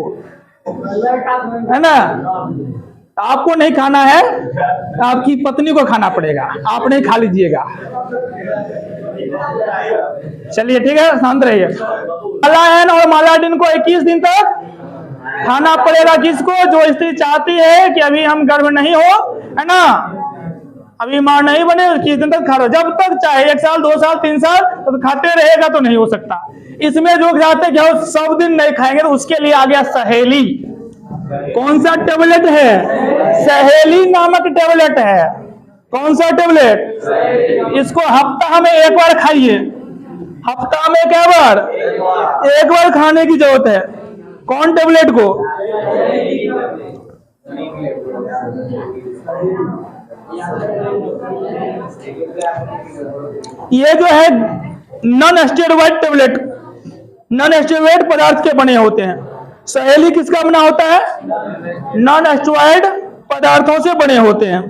है ना, आपको नहीं खाना है, आपकी पत्नी को खाना पड़ेगा, आप नहीं खा लीजिएगा। चलिए ठीक है, शांत रहिए। मालायन और मालाडिन को 21 दिन तक खाना पड़ेगा। किसको? जो स्त्री चाहती है कि अभी हम गर्भ नहीं हो, है ना, अभी मां नहीं बने, 21 दिन तक खा लो, जब तक चाहे, 1 साल 2 साल 3 साल तो खाते रहेगा तो नहीं हो सकता। इसमें जो चाहते हैं कि सब दिन नहीं खाएंगे, तो उसके लिए आ गया सहेली। कौन सा टेबलेट है? सहेली नामक टेबलेट है। कौन सा टेबलेट? इसको हफ्ता में 1 बार खाइए। हफ्ता में क्या बार? 1 बार खाने की जरूरत है। कौन टेबलेट को? ये जो है non steroid tablet, non steroid पदार्थ के बने होते हैं। सहेली किसका बना होता है? नॉन स्टेरॉइड पदार्थों से बने होते हैं।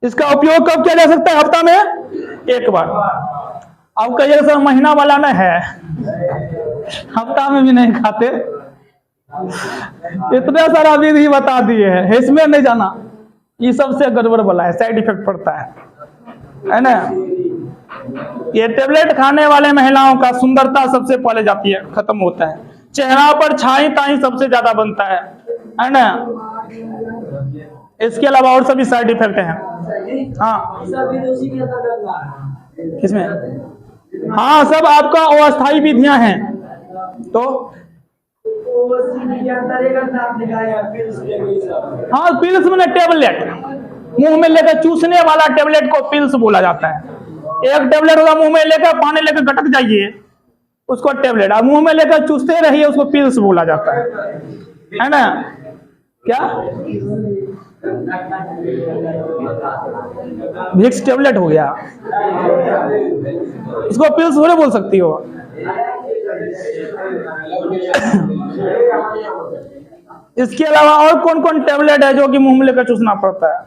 इसका उपयोग कब किया जा सकता है? हफ्ता में 1 बार। अब कहिए सर महीना वाला न है, हफ्ता में भी नहीं खाते, इतना सारा विधि बता दिए है, इसमें नहीं जाना। ये सबसे गड़बड़ वाला है, साइड इफेक्ट पड़ता है ना। ये टेबलेट खाने वाले महिलाओं का सुंदरता सबसे पहले जाती है, खत्म होता है। चेहरा पर छाई ताई सबसे ज्यादा बनता है ना। इसके अलावा और सभी साइड इफेक्ट हैं। हाँ, किसमें? हाँ, सब आपका अस्थायी विधियां हैं। तो हाँ, पिल्स में टेबलेट, मुंह में लेकर चूसने वाला टेबलेट को पिल्स बोला जाता है। एक टेबलेट होगा मुंह में लेकर, पानी लेकर गटक जाइए, उसको टेबलेट। और मुंह में लेकर चूसते रहिए, उसको पिल्स बोला जाता है ना। क्या? विक्स टेबलेट हो गया, इसको पिल्स थोड़े बोल सकती हो। इसके अलावा और कौन कौन टेबलेट है जो कि मुंह में लेकर चूसना पड़ता है?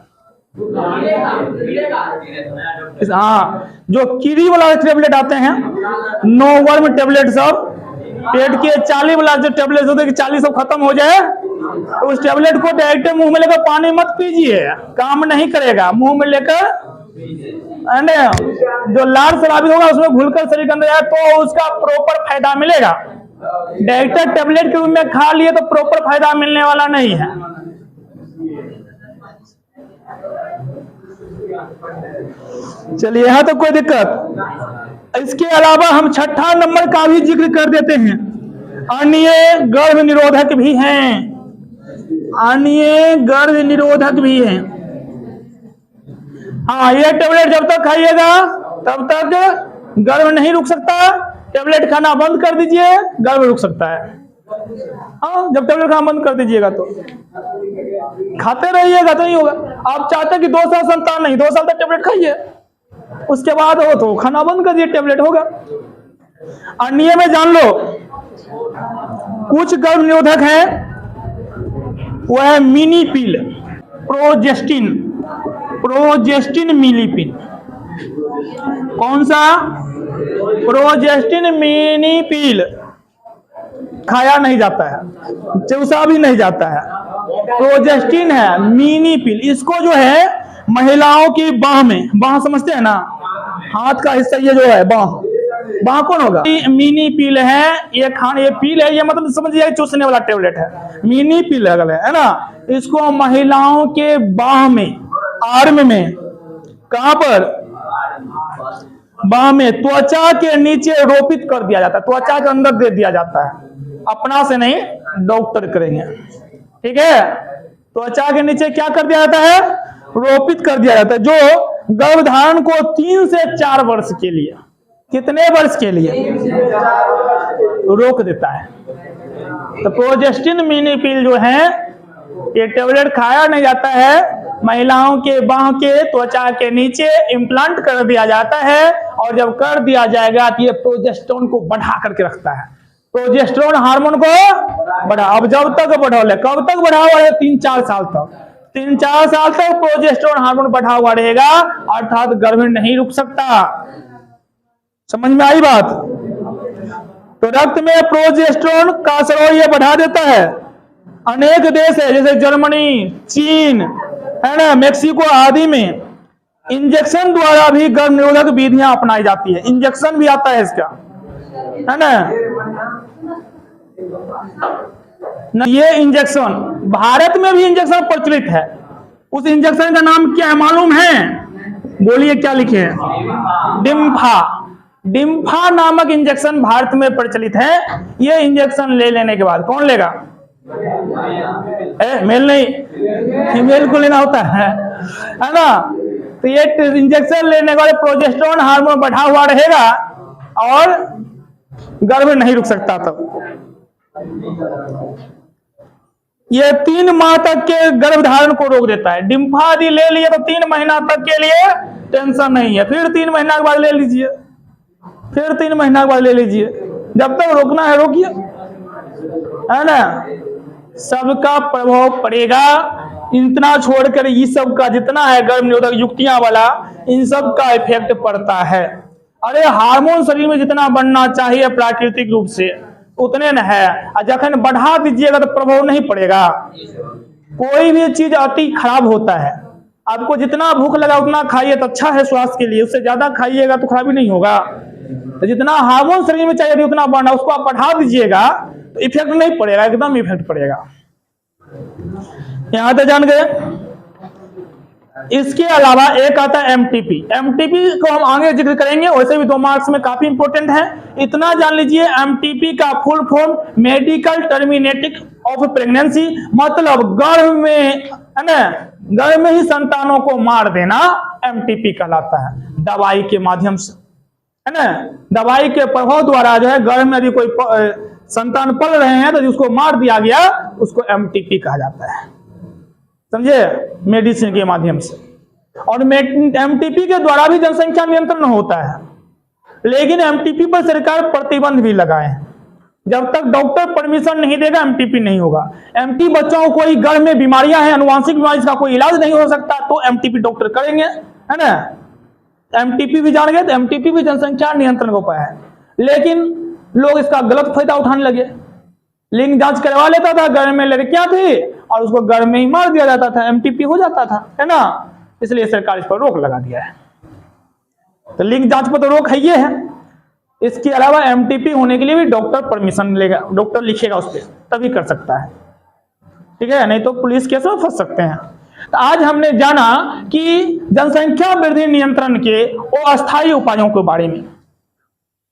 हाँ, जो कीड़ी वाला टेबलेट आते हैं, नो वर्म टेबलेट, सब पेट के 40 वाला जो टेबलेट होते हैं कि 40 सब खत्म हो जाए, तो उस टेबलेट को डायरेक्ट मुंह में लेकर पानी मत पीजिए, काम नहीं करेगा। मुंह में लेकर जो लार शराबी होगा उसमें घुलकर शरीर के अंदर जाए तो उसका प्रॉपर फायदा मिलेगा। डायरेक्ट टेबलेट के रूप में खा लिए तो प्रॉपर फायदा मिलने वाला नहीं है। चलिए, यहां तो कोई दिक्कत। इसके अलावा हम 6ठा नंबर का भी जिक्र कर देते हैं, अन्य गर्भ निरोधक भी हैं। अन्य गर्भ निरोधक भी हैं। हाँ, ये टेबलेट जब तक खाइएगा तब तक गर्भ नहीं रुक सकता। टेबलेट खाना बंद कर दीजिए, गर्भ रुक सकता है। हाँ, जब टेबलेट खाना बंद कर दीजिएगा तो खाते रहिएगा तो नहीं होगा। आप चाहते कि 2 साल संतान नहीं, 2 साल तक टेबलेट खाइए, उसके बाद हो तो खाना बंद कर दिए, टेबलेट होगा। अन्य में जान लो, कुछ गर्भ निरोधक है, वह है मिनी पिल, प्रोजेस्टिन मिनी पिल। कौन सा? प्रोजेस्टिन मिनी पिल। खाया नहीं जाता है, चूसा भी नहीं जाता है, प्रोजेस्टिन है मिनी पिल। इसको जो है महिलाओं की बाह में, बाह समझते हैं ना, हाथ का हिस्सा ये जो है बाह कौन होगा? मिनी पिल है ये, ये पिल है, ये मतलब समझिए चूसने वाला टेबलेट है, मिनी पिल है ना। इसको महिलाओं के बाह में, आर्म में, कहां पर? बाह में, त्वचा के नीचे रोपित कर दिया जाता है, त्वचा के अंदर दे दिया जाता है, अपना से नहीं, डॉक्टर करेंगे, ठीक है। त्वचा के नीचे क्या कर दिया जाता है? रोपित कर दिया जाता है, जो गर्भधारण को 3 से 4 वर्ष के लिए, कितने वर्ष के लिए रोक देता है। तो प्रोजेस्टिन मिनी पिल जो है, ये टेबलेट खाया नहीं जाता है, महिलाओं के बाह के त्वचा के नीचे इम्प्लांट कर दिया जाता है, और जब कर दिया जाएगा तो ये प्रोजेस्टेरोन को बढ़ा करके रखता है, प्रोजेस्टेरोन हार्मोन को बढ़ा। अब जब तक बढ़ा, कब तक बढ़ा हुआ है? 3-4 साल तक, 3-4 साल तक प्रोजेस्टेरोन हार्मोन बढ़ा हुआ रहेगा, अर्थात गर्भ नहीं रुक सकता। समझ में आई बात? तो रक्त में प्रोजेस्टेरोन का स्राव ये बढ़ा देता है। अनेक देश है जैसे जर्मनी, चीन, है ना, मेक्सिको आदि में इंजेक्शन द्वारा भी गर्भ निरोधक विधियां अपनाई जाती है। इंजेक्शन भी आता है इसका, है ना। ये इंजेक्शन भारत में भी इंजेक्शन प्रचलित है। उस इंजेक्शन का नाम क्या है मालूम है? बोलिए क्या लिखे हैं? डिम्फा नामक इंजेक्शन भारत में प्रचलित है। ये इंजेक्शन ले लेने के बाद कौन लेगा? मेल नहीं, फीमेल को लेना होता है ना। तो ये इंजेक्शन लेने के बाद प्रोजेस्टेरोन हार्मोन बढ़ा हुआ रहेगा और गर्भ नहीं रुक सकता। तब ये 3 माह तक के गर्भधारण को रोक देता है। डिम्फा आदि ले लिए तो 3 महीना तक के लिए टेंशन नहीं है, फिर 3 महीना के बाद ले लीजिए, फिर 3 महीना के बाद ले लीजिए, जब तक रोकना है रोकिए, है ना। सबका प्रभाव पड़ेगा। इतना छोड़कर ये सब का जितना है गर्भ निरोधक युक्तियां वाला, इन सब का इफेक्ट पड़ता है। अरे हार्मोन शरीर में जितना बढ़ना चाहिए प्राकृतिक रूप से उतने न है, और जखन बढ़ा दीजिएगा तो प्रभाव नहीं पड़ेगा। कोई भी चीज अति खराब होता है। आपको जितना भूख लगा उतना खाइए तो अच्छा है स्वास्थ्य के लिए, उससे ज्यादा खाइएगा तो खराबी नहीं होगा। तो जितना हार्मोन शरीर में चाहिए उतना बढ़ना, उसको आप बढ़ा दीजिएगा तो इफेक्ट नहीं पड़ेगा, एकदम इफेक्ट पड़ेगा। यहां तक जान गए। इसके अलावा एक आता है एमटीपी। एमटीपी को हम आगे जिक्र करेंगे, वैसे भी 2 मार्क्स में काफी इंपॉर्टेंट है। इतना जान लीजिए, एमटीपी का full form medical terminating of pregnancy, मतलब गर्भ में, है ना, गर्भ में ही संतानों को मार देना एमटीपी कहलाता है। दवाई के माध्यम से, है ना, दवाई के प्रभाव द्वारा जो है गर्भ में यदि कोई संतान पल रहे हैं तो जिसको मार दिया गया उसको एमटीपी कहा जाता है, समझे, मेडिसिन के माध्यम से। और एमटीपी के द्वारा भी जनसंख्या नियंत्रण होता है, लेकिन एमटीपी पर सरकार प्रतिबंध भी लगाए हैं। जब तक डॉक्टर परमिशन नहीं देगा एमटीपी नहीं होगा। एमटी बच्चों को कोई गर्भ में बीमारियां हैं, अनुवांशिक बीमारी, का कोई इलाज नहीं हो सकता तो एमटीपी डॉक्टर करेंगे, है ना। एमटीपी भी जान गए तो एमटीपी भी जनसंख्या नियंत्रण का उपाय है, लेकिन लोग इसका गलत फायदा उठाने लगे। लिंग जांच करवा लेता था, गर्भ में लड़कियां थी और उसको गर्भ में ही मार दिया जाता था, एमटीपी हो जाता था, है ना। इसलिए सरकार इस पर रोक लगा दिया है। तो लिंग जांच पर तो रोक है ये है। इसके अलावा एमटीपी होने के लिए भी डॉक्टर परमिशन लेगा, डॉक्टर लिखेगा उस पर, तभी कर सकता है, ठीक है, नहीं तो पुलिस केस में फंस सकते हैं। तो आज हमने जाना कि जनसंख्या वृद्धि नियंत्रण के वो अस्थायी उपायों के बारे में,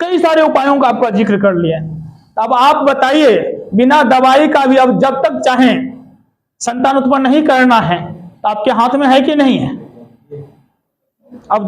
कई सारे उपायों का आपका जिक्र कर लिया। अब आप बताइए, बिना दवाई का भी अब जब तक चाहें संतान उत्पन्न नहीं करना है तो आपके हाथ में है कि नहीं है? अब